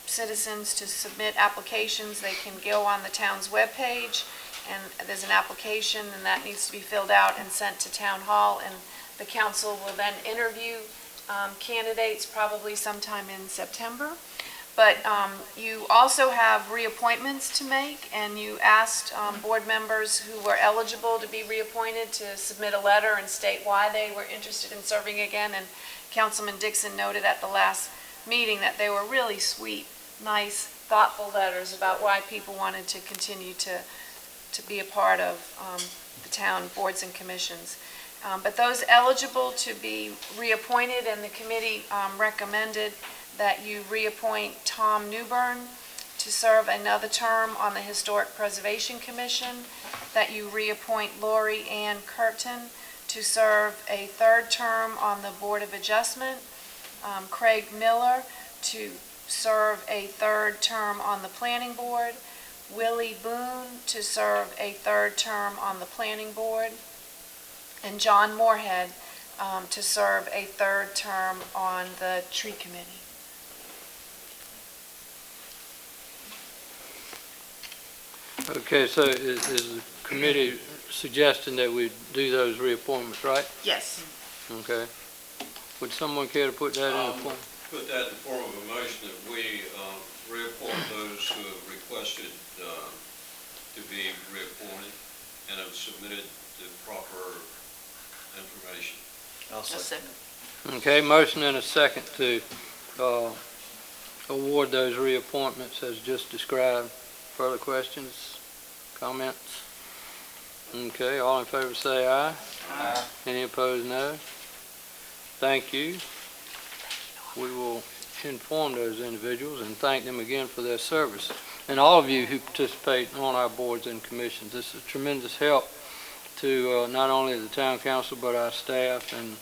citizens to submit applications. They can go on the town's webpage, and there's an application, and that needs to be filled out and sent to town hall, and the council will then interview candidates probably sometime in September. But you also have reappointments to make, and you asked board members who were eligible to be reappointed to submit a letter and state why they were interested in serving again. And Councilman Dixon noted at the last meeting that they were really sweet, nice, thoughtful letters about why people wanted to continue to be a part of the town boards and commissions. But those eligible to be reappointed, and the committee recommended that you reappoint Tom Newbern to serve another term on the Historic Preservation Commission, that you reappoint Lori Ann Curtin to serve a third term on the Board of Adjustment, Craig Miller to serve a third term on the Planning Board, Willie Boone to serve a third term on the Planning Board, and John Moorhead to serve a third term on the Tree Committee. Okay, so is the committee suggesting that we do those reappointments, right? Yes. Okay. Would someone care to put that in the form? Put that in the form of a motion that we reappoint those who have requested to be reappointed and have submitted the proper information. I'll second. Okay, motion and a second to award those reappointments as just described. Further questions, comments? Okay, all in favor say aye. Aye. Any opposed, no. Thank you. We will inform those individuals and thank them again for their service. And all of you who participate on our boards and commissions, this is a tremendous help to not only the town council but our staff, and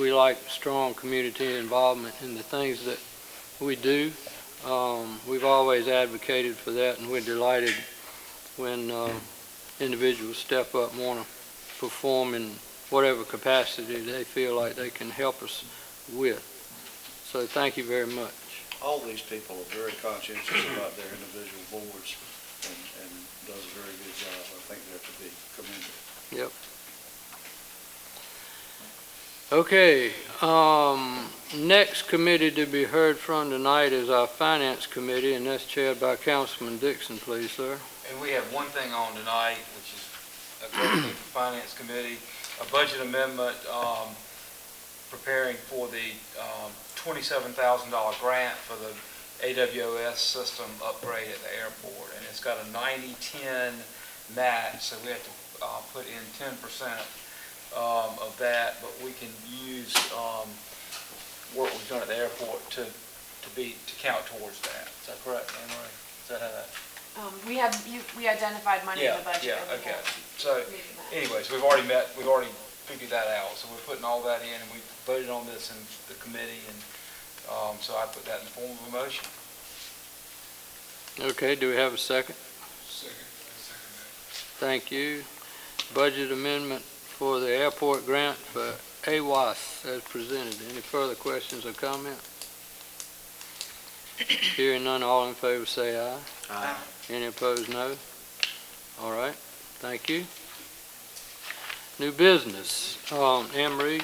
we like strong community involvement in the things that we do. We've always advocated for that, and we're delighted when individuals step up and want to perform in whatever capacity they feel like they can help us with. So thank you very much. All these people are very conscientious about their individual boards and does a very good job. I think they're to be commended. Yep. Okay, next committee to be heard from tonight is our Finance Committee, and that's chaired by Councilman Dixon, please, sir. And we have one thing on tonight, which is a question for the Finance Committee, a budget amendment preparing for the $27,000 grant for the AWS system upgrade at the airport. And it's got a 90-10 match, so we have to put in 10% of that, but we can use work we've done at the airport to count towards that. Is that correct, Anne Marie? Is that how that? We identified money in the budget. Yeah, okay. So anyways, we've already figured that out. So we're putting all that in, and we voted on this in the committee, and so I put that in the form of a motion. Okay, do we have a second? Second. Thank you. Budget amendment for the airport grant for AWAS as presented. Any further questions or comments? Hearing none, all in favor say aye. Aye. Any opposed, no. All right, thank you. New business. Anne Marie,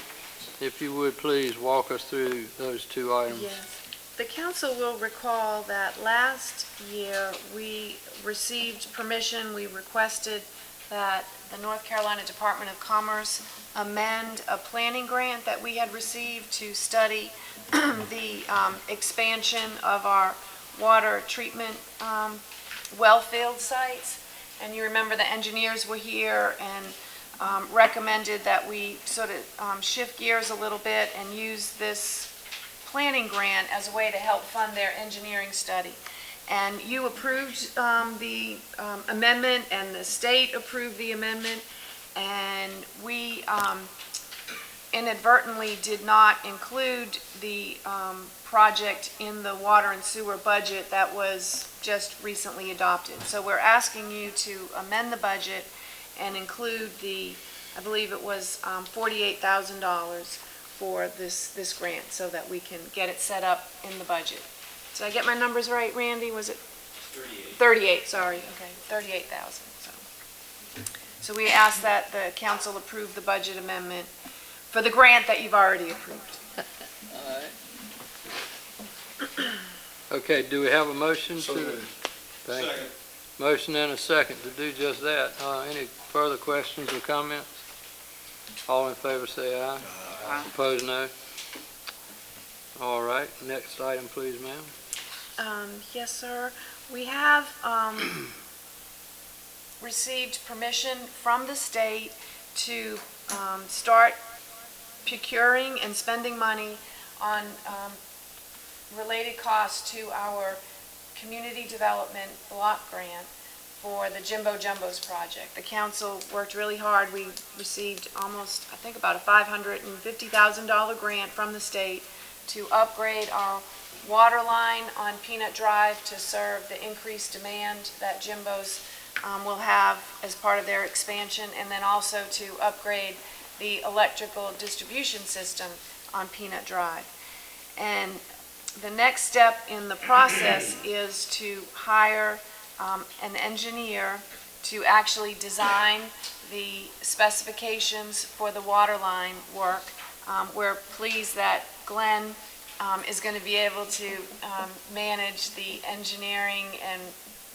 if you would please walk us through those two items. Yes. The council will recall that last year we received permission, we requested that the North Carolina Department of Commerce amend a planning grant that we had received to study the expansion of our water treatment well field sites. And you remember the engineers were here and recommended that we sort of shift gears a little bit and use this planning grant as a way to help fund their engineering study. And you approved the amendment, and the state approved the amendment, And we inadvertently did not include the project in the water and sewer budget that was just recently adopted. So we're asking you to amend the budget and include I believe it was $48,000 for this grant so that we can get it set up in the budget. Did I get my numbers right, Randy? Was it? 38, sorry, okay, 38,000. So we ask that the council approve the budget amendment for the grant that you've already approved. All right. Okay, do we have a motion So to? moved. Thank you. Second. Motion and a second to do just that. Any further questions or comments? All in favor say aye. Aye. Opposed, no. All right, next item, please, ma'am. Yes, sir. We have received permission from the state to start procuring and spending money on related costs to our community development block grant for the Jimbo Jumbos project. The council worked really hard. We received almost, I think, about a $550,000 grant from the state to upgrade our water line on Peanut Drive to serve the increased demand that Jimbo's will have as part of their expansion, and then also to upgrade the electrical distribution system on Peanut Drive. And the next step in the process is to hire an engineer to actually design the specifications for the water line work. We're pleased that Glenn is going to be able to manage the engineering and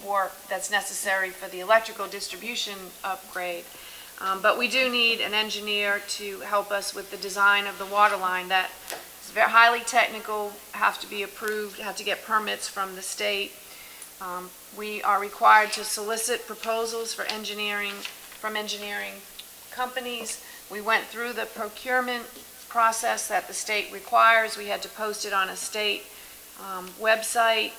work that's necessary for the electrical distribution upgrade. But we do need an engineer to help us with the design of the water line. That is very highly technical, have to be approved, have to get permits from the state. We are required to solicit proposals for engineering from engineering companies. We went through the procurement process that the state requires. We had to post it on a state website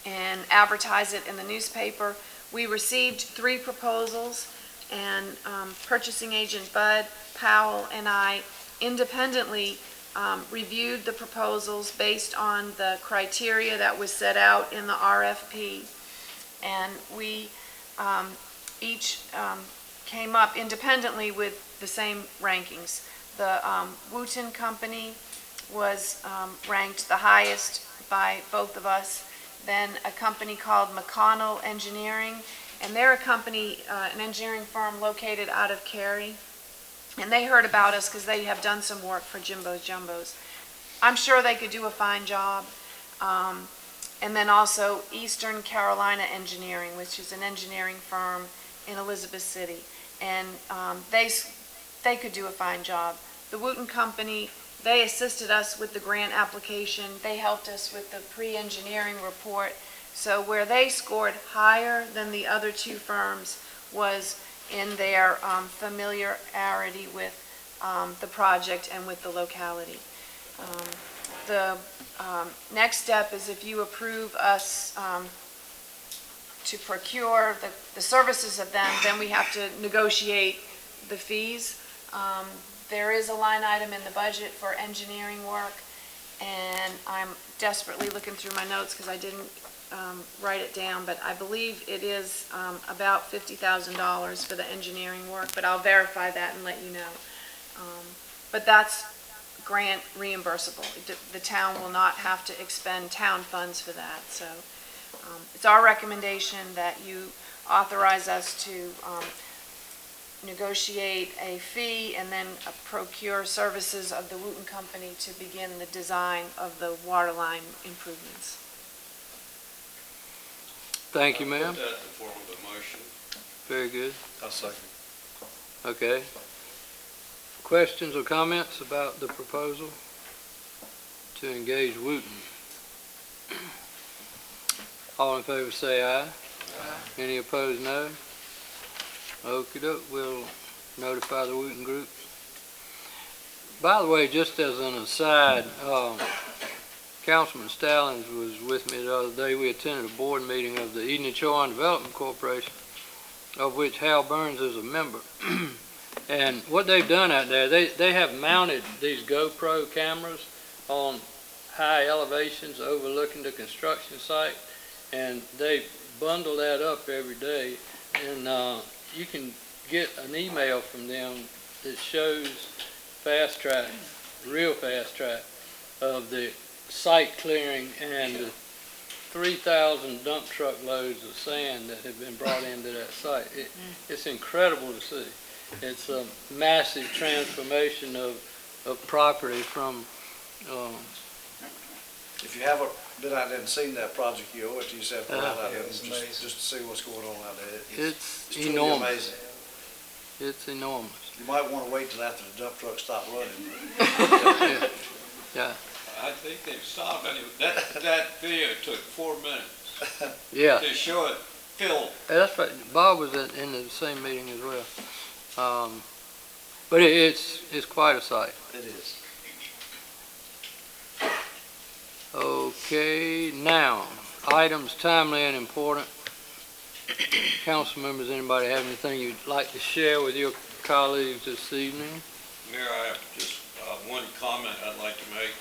and advertise it in the newspaper. We received 3 proposals, and purchasing agent Bud Powell and I independently reviewed the proposals based on the criteria that was set out in the RFP. And we each came up independently with the same rankings. The Wooten Company was ranked the highest by both of us. Then a company called McConnell Engineering, and they're a company, an engineering firm located out of Cary. And they heard about us because they have done some work for Jimbo's Jumbos. I'm sure they could do a fine job. And then also Eastern Carolina Engineering, which is an engineering firm in Elizabeth City. And they could do a fine job. The Wooten Company, they assisted us with the grant application. They helped us with the pre-engineering report. So where they scored higher than the other 2 firms was in their familiarity with the project and with the locality. The next step is if you approve us to procure the services of them, then we have to negotiate the fees. There is a line item in the budget for engineering work, and I'm desperately looking through my notes because I didn't write it down, but I believe it is about $50,000 for the engineering work, but I'll verify that and let you know. But that's grant reimbursable. The town will not have to expend town funds for that. So it's our recommendation that you authorize us to negotiate a fee and then procure services of the Wooten Company to begin the design of the water line improvements. Thank you, ma'am. Put that in the form of a motion. Very good. I'll second. Okay. Questions or comments about the proposal to engage Wooten? All in favor say aye. Any opposed, no. Okey-doke, we'll notify the Wooten group. By the way, just as an aside, Councilman Stallings was with me the other day. We attended a board meeting of the Edenton Development Corporation, of which Hal Burns is a member. And what they've done out there, they have mounted these GoPro cameras on high elevations overlooking the construction site, and they bundle that up every day, and you can get an email from them that shows fast track, real fast track, of the site clearing and the 3,000 dump truck loads of sand that have been brought into that site. It's incredible to see. It's a massive transformation of property from, If you haven't been out there and seen that project, you owe it to yourself to go out there and it's amazing. just to see what's going on out there. it's truly enormous. amazing. It's enormous. You might want to wait till after the dump trucks stop running. Yeah, I think they've stopped. That video took 4 minutes yeah. to show it filled. That's right. Bob was in the same meeting as well. But it's quite a sight. It is. Okay, now, items timely and important. Council members, anybody have anything you'd like to share with your colleagues this evening? Mayor, I have just one comment I'd like to make.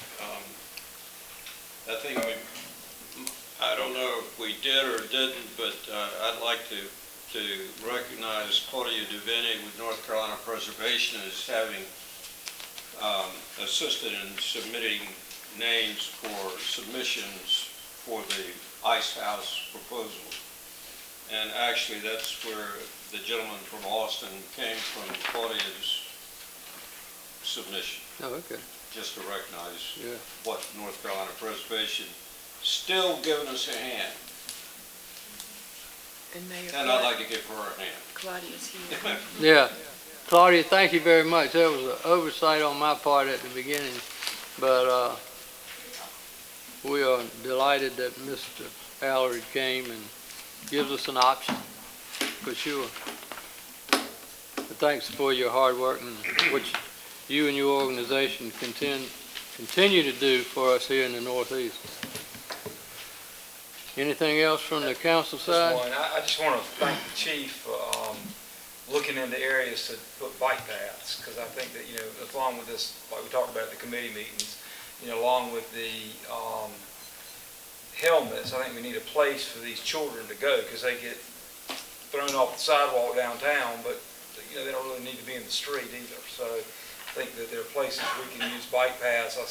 I think I don't know if we did or didn't, but I'd like to recognize Claudia DeVinny with North Carolina Preservation as having assisted in submitting names for submissions for the ice house proposal. And actually, that's where the gentleman from Austin came from, Claudia's submission, Oh, okay, just to recognize yeah. what North Carolina Preservation still giving us a hand. And Mayor And I'd like to give her a hand. Claudia's here. Yeah. Claudia, thank you very much. That was an oversight on my part at the beginning, but we are delighted that Mr. Allard came and gives us an option, for sure. But thanks for your hard work and what you and your organization continue to do for us here in the Northeast. Anything else from the council side? Just one. I just want to thank the chief for looking into areas to put bike paths, because I think that, along with this, like we talked about at the committee meetings, along with the helmets, I think we need a place for these children to go, because they get thrown off the sidewalk downtown, but they don't really need to be in the street either. So I think that there are places we can use bike paths. I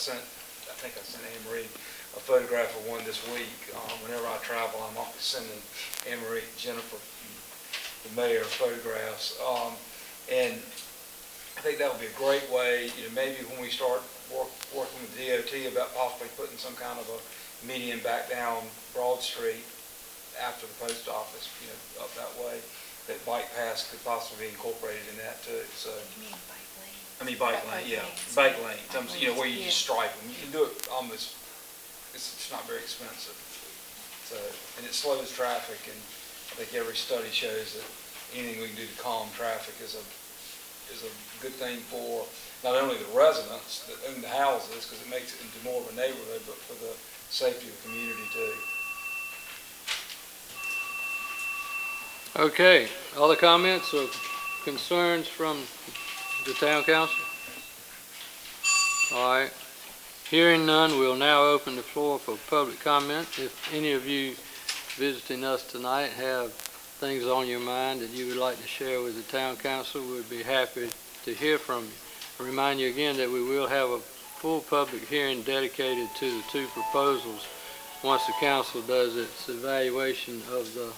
think I sent Anne Marie a photograph of one this week. Whenever I travel, I'm always sending Anne Marie, Jennifer, the mayor, photographs. And I think that would be a great way, maybe when we start working with DOT about possibly putting some kind of a median back down Broad Street after the post office, up that way, that bike paths could possibly be incorporated in that too. So. You mean bike lane? I mean bike lane, yeah, bike lane. Where you just stripe them. You can do it almost. It's not very expensive. So, and it slows traffic, and I think every study shows that anything we can do to calm traffic is a good thing for not only the residents that own the houses, because it makes it into more of a neighborhood, but for the safety of the community too. Okay, other comments or concerns from the town council? All right. Hearing none, we'll now open the floor for public comment. If any of you visiting us tonight have things on your mind that you would like to share with the town council, we'd be happy to hear from you. I remind you again that we will have a full public hearing dedicated to the two proposals once the council does its evaluation of the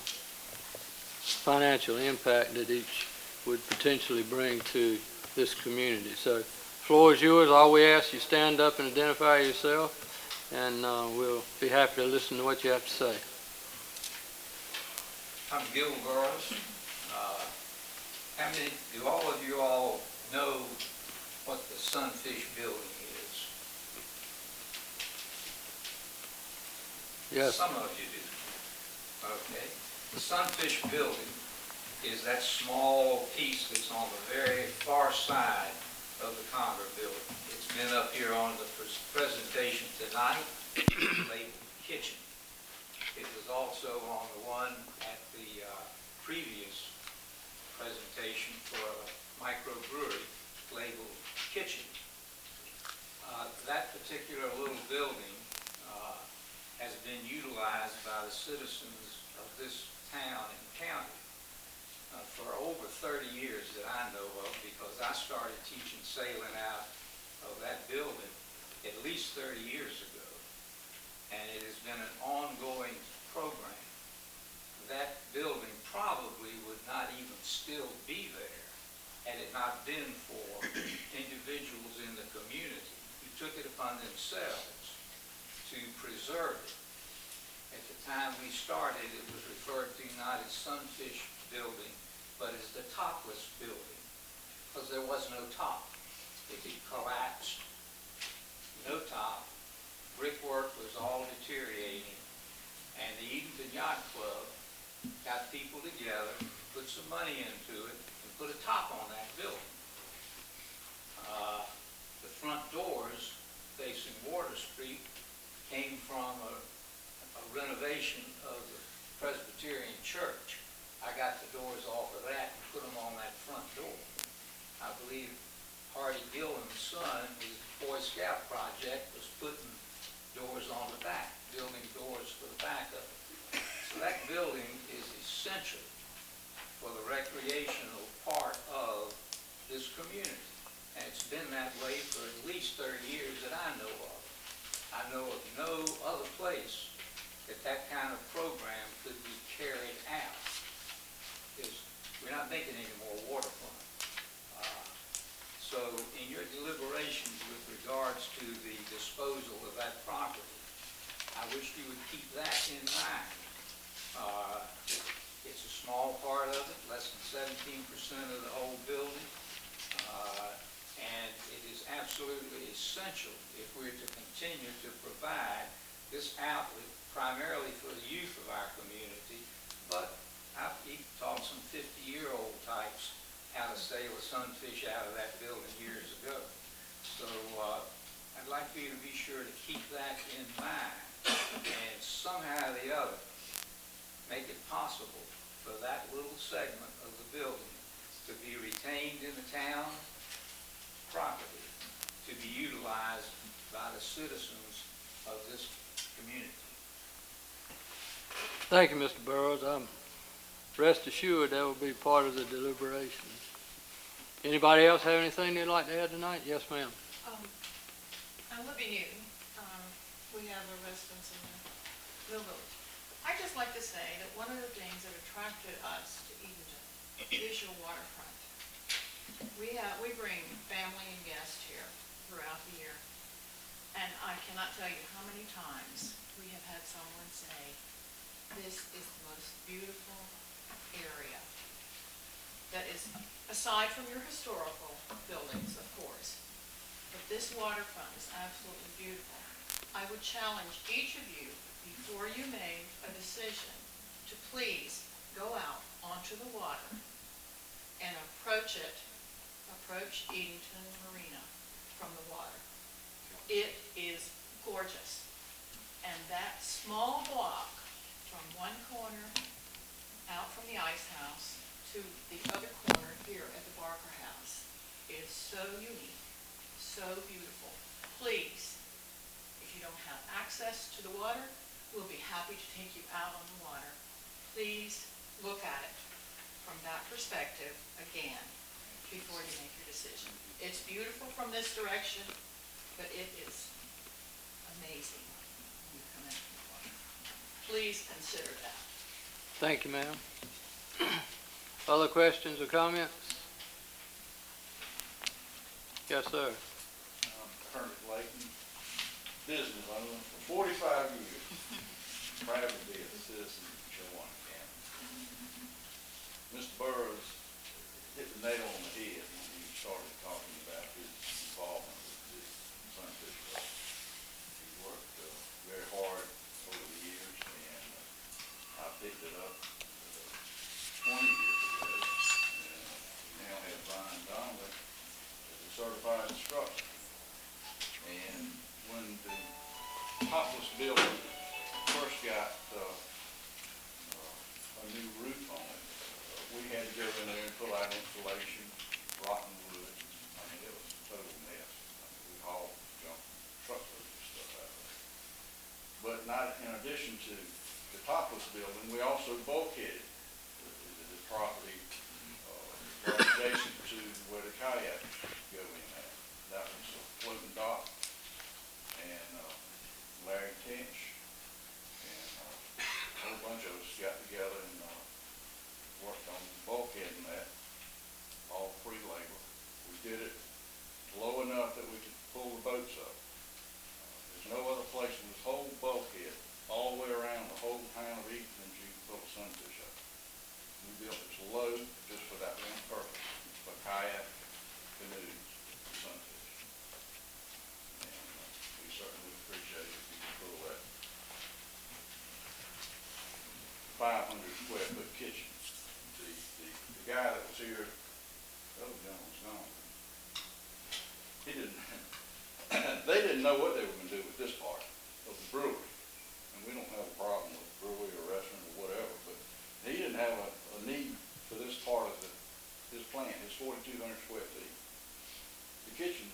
financial impact that each would potentially bring to this community. So, floor is yours. All we ask you stand up and identify yourself, and we'll be happy to listen to what you have to say. I'm Gil Burrows. Do all of you all know what the Sunfish Building is? Yes. Some of you do. Okay. The Sunfish Building is that small piece that's on the very far side of the Congress building. It's been up here on the presentation tonight, labeled kitchen. It was also on the one at the previous kitchen. That particular little building has been utilized by the citizens of this town and county for over 30 years that I know of, because I started teaching sailing out of that building at least 30 years ago. And it has been an ongoing program. That building probably would not even still be there had it not been for individuals in the community who took it upon themselves to preserve it. At the time we started, it was referred to not as Sunfish Building, but as the topless building, because there was no top. It had collapsed, no top, brickwork was all deteriorating, and the Edenton Yacht Club got people together, put some money into it, and put a top on that building. The front doors facing Water Street came from a renovation of the Presbyterian Church. I got the doors off of that and put them on that front door. I believe Hardy Gillen's son, his Boy Scout project, was putting doors on the back, building doors for the back of it. So that building is essential for the recreational part of this community. And it's been that way for at least 30 years that I know of. I know of no other place that kind of program could be carried out. Because we're not making any more waterfront. So in your deliberations with regards to the disposal of that property, I wish you would keep that in mind. It's a small part of it, less than 17% of the whole building. And it is absolutely essential if we're to continue to provide this outlet primarily for the youth of our community. But I've even taught some 50-year-old types how to sail a sunfish out of that building years ago. So I'd like for you to be sure to keep that in mind and somehow or the other make it possible for that little segment of the building to be retained in the town property, to be utilized by the citizens of this community. Thank you, Mr. Burrows. Rest assured that will be part of the deliberations. Anybody else have anything they'd like to add tonight? Yes, ma'am. I'm Libby Newton. We have a residence in the Mill Village. I'd just like to say that one of the things that attracted us to Edenton is your waterfront. We bring family and guests here throughout the year, and I cannot tell you how many times we have had someone say, this is the most beautiful area that is, aside from your historical buildings, of course, but this waterfront is absolutely beautiful. I would challenge each of you, before you make a decision, to please go out onto the water and approach Edenton Marina from the water. It is gorgeous. And that small block from one corner out from the ice house to the other corner here at the Barker House is so unique, so beautiful. Please, if you don't have access to the water, we'll be happy to take you out on the water. Please look at it from that perspective again before you make your decision. It's beautiful from this direction, but it is amazing when you come in from the water. Please consider that. Thank you, ma'am. Other questions or comments? Yes, sir. Colonel Layton, business owner for 45 years. Proud to be a citizen of Shawana County. Mr. Burrows hit the nail on the head when he started talking about his involvement with the Sunfish Club. He worked very hard over the years, and I picked it up 20 years ago. And we now have Brian Donnelly as a certified instructor. And when the topless building first got a new roof on it, we had to go in there and pull out insulation, rotten wood. I mean, it was a total mess. to the topless building, we also bulkheaded the property right adjacent to where the kayaks go in at. That was a floating dock, and Larry Tench and a whole bunch of us got together and worked on bulkheading that, all free labor. We did it low enough that we could pull the boats up. There's no other place in this whole bulkhead, all the way around the whole town of Edenton, you can pull a sunfish up. We built this low just for that one purpose, for kayak, canoes, and sunfish. And we certainly would appreciate it if you could pull that 500 square foot kitchen. The guy that was here, the other gentleman's gone. He didn't, they didn't know what they were going to do with this part of the brewery. And we don't have a problem with brewery or restaurant or whatever, but he didn't have a need for this part of his plant, his 4,200 square feet. The kitchen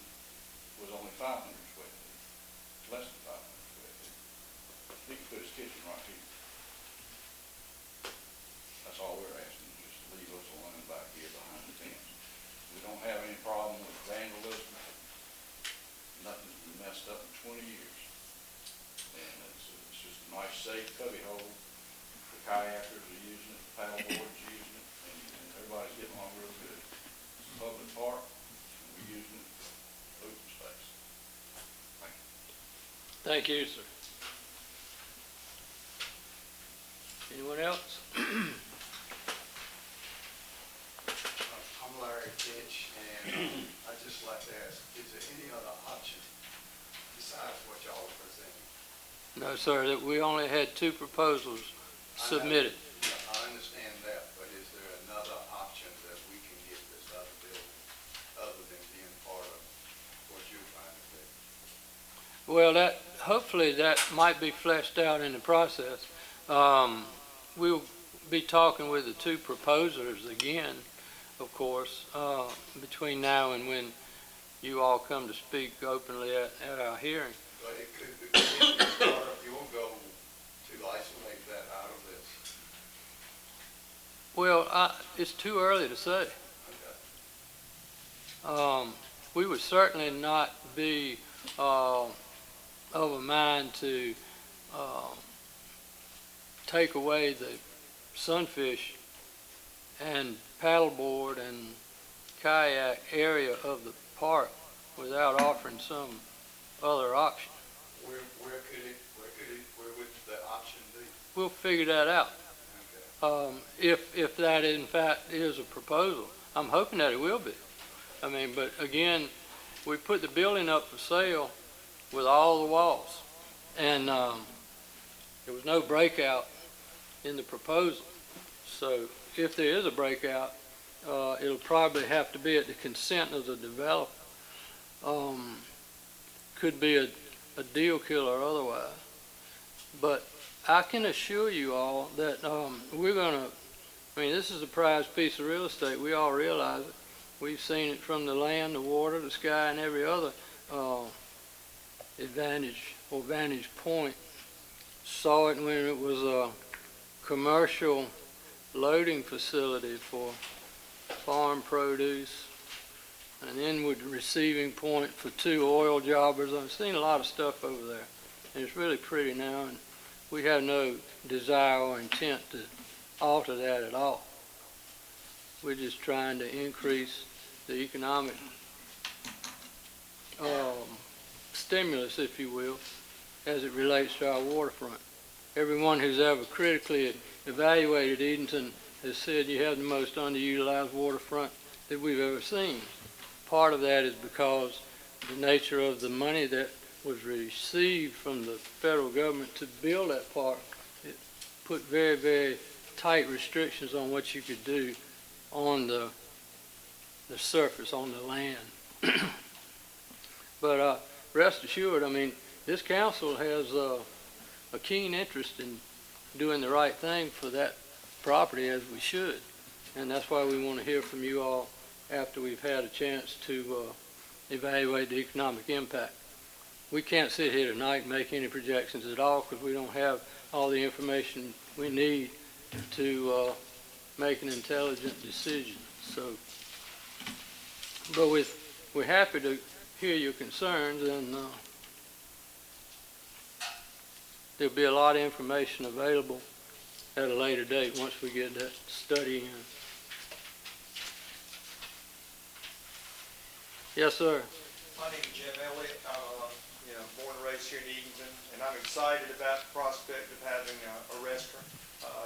was only 500 square feet, less than 500 square feet. He could put his kitchen right here. That's all we're asking, just leave us alone back here behind the tents. We don't have any problem with vandalism. Nothing's been messed up in 20 years. And it's just a nice, safe cubby hole. The kayakers are using it, the paddleboards are using it, and everybody's getting along real good. It's a public park, and we're using it for open space. Thank you. Thank you, sir. Anyone else? I'm Larry Finch, and I'd just like to ask, is there any other option besides what y'all are presenting? No, sir, that we only had 2 proposals submitted. I understand that, but is there another option that we can get this other building other than being part of what you're trying to do? Well, hopefully that might be fleshed out in the process. We'll be talking with the 2 proposers again, of course, between now and when you all come to speak openly at our hearing. But it could be part of your goal to isolate that out of this. Well, it's too early to say. Okay. We would certainly not be of a mind to take away the sunfish and paddleboard and kayak area of the park without offering some other option. Where would the option be? We'll figure that out. Okay. If that in fact is a proposal. I'm hoping that it will be. I mean, but again, we put the building up for sale with all the walls, and there was no breakout in the proposal. So if there is a breakout, it'll probably have to be at the consent of the developer. Could be a deal killer otherwise. But I can assure you all that we're going to, I mean, this is a prized piece of real estate. We all realize it. We've seen it from the land, the water, the sky, and every other advantage or vantage point. Saw it when it was a commercial loading facility for farm produce, an inward receiving point for 2 oil jobbers. I've seen a lot of stuff over there, and it's really pretty now, and we have no desire or intent to alter that at all. We're just trying to increase the economic stimulus, if you will, as it relates to our waterfront. Everyone who's ever critically evaluated Edenton has said you have the most underutilized waterfront that we've ever seen. Part of that is because the nature of the money that was received from the federal government to build that park, it put very, very tight restrictions on what you could do on the surface, on the land. But rest assured, I mean, this council has a keen interest in doing the right thing for that property, as we should. And that's why we want to hear from you all after we've had a chance to evaluate the economic impact. We can't sit here tonight and make any projections at all because we don't have all the information we need to make an intelligent decision. So, but we're happy to hear your concerns, and there'll be a lot of information available at a later date once we get that study in. Yes, sir. My name is Jim Elliott. Born and raised here in Edenton, and I'm excited about the prospect of having a restaurant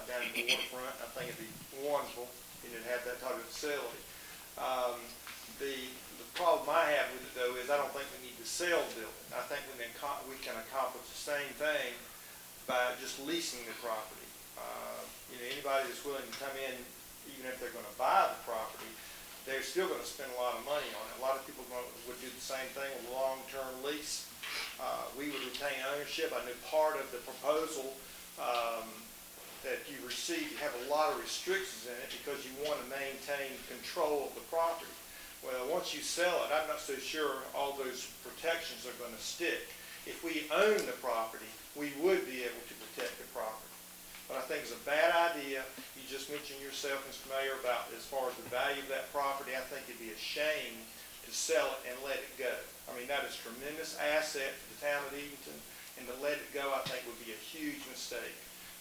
down at the waterfront. I think it'd be wonderful, to have that type of facility. The problem I have with it, though, is I don't think we need to sell the building. I think we can accomplish the same thing by just leasing the property. Anybody that's willing to come in, even if they're going to buy the property, they're still going to spend a lot of money on it. A lot of people would do the same thing with a long-term lease. We would retain ownership. I knew part of the proposal that you received have a lot of restrictions in it because you want to maintain control of the property. Well, once you sell it, I'm not so sure all those protections are going to stick. If we own the property, we would be able to protect the property. But I think it's a bad idea. You just mentioned yourself, Mr. Mayor, about as far as the value of that property. I think it'd be a shame to sell it and let it go. I mean, that is a tremendous asset to the town of Edenton, and to let it go, I think, would be a huge mistake.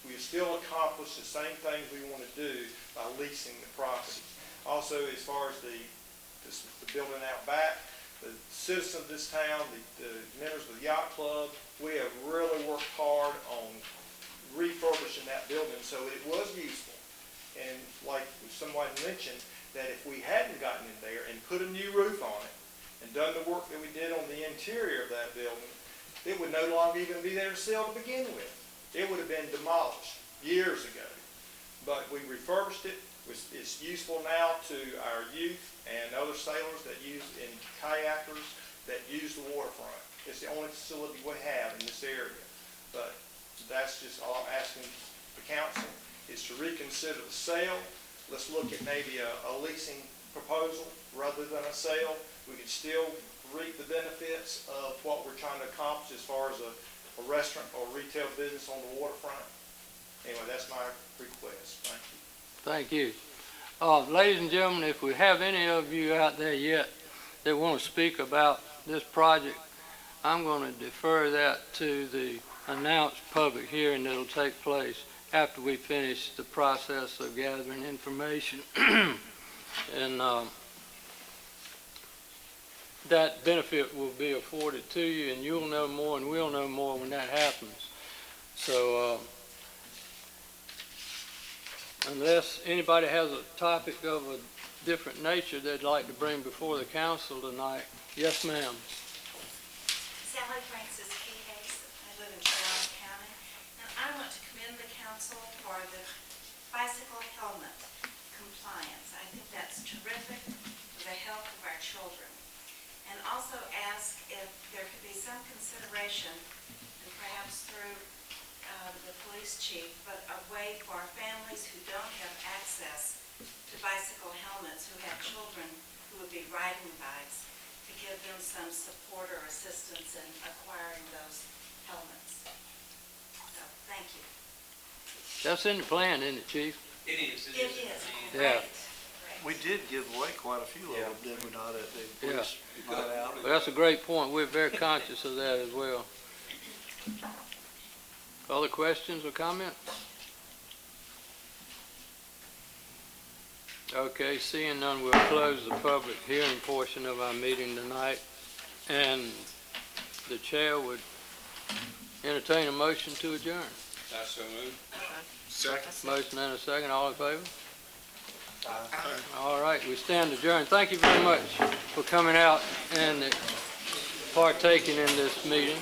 We have still accomplished the same things we want to do by leasing the property. Also, as far as the building out back, the citizens of this town, the members of the yacht club, we have really worked hard on refurbishing that building so it was useful. And like someone mentioned, that if we hadn't gotten in there and put a new roof on it and done the work that we did on the interior of that building, it would no longer even be there to sell to begin with. It would have been demolished years ago. But we refurbished it. It's useful now to our youth and other sailors that use, and kayakers that use the waterfront. It's the only facility we have in this area. But that's just all I'm asking the council, is to reconsider the sale. Let's look at maybe a leasing proposal rather than a sale. We can still reap the benefits of what we're trying to accomplish as far as a restaurant or retail business on the waterfront. Anyway, that's my request. Thank you. Thank you. Ladies and gentlemen, if we have any of you out there yet that want to speak about this project, I'm going to defer that to the announced public hearing that will take place after we finish the process of gathering information. And that benefit will be afforded to you, and you'll know more and we'll know more when that happens. So unless anybody has a topic of a different nature they'd like to bring before the council tonight. Yes, ma'am. Sally Francis Keyhase. I live in Brown County, and I want to commend the council for the bicycle helmet compliance. I think that's terrific for the health of our children. And also ask if there could be some consideration, and perhaps through the police chief, but a way for families who don't have access to bicycle helmets, who have children who would be riding bikes, to give them some support or assistance in acquiring those helmets. So, thank you. That's in the plan, isn't it, Chief? It is. It is. Yeah. Great. We did give away quite a few of them, did we not, at the police night out? Well, that's a great point. We're very conscious of that as well. Other questions or comments? Okay, seeing none, we'll close the public hearing portion of our meeting tonight. And the chair would entertain a motion to adjourn. That's so moved. Second. Motion and a second. All in favor? All right, we stand adjourned. Thank you very much for coming out and partaking in this meeting.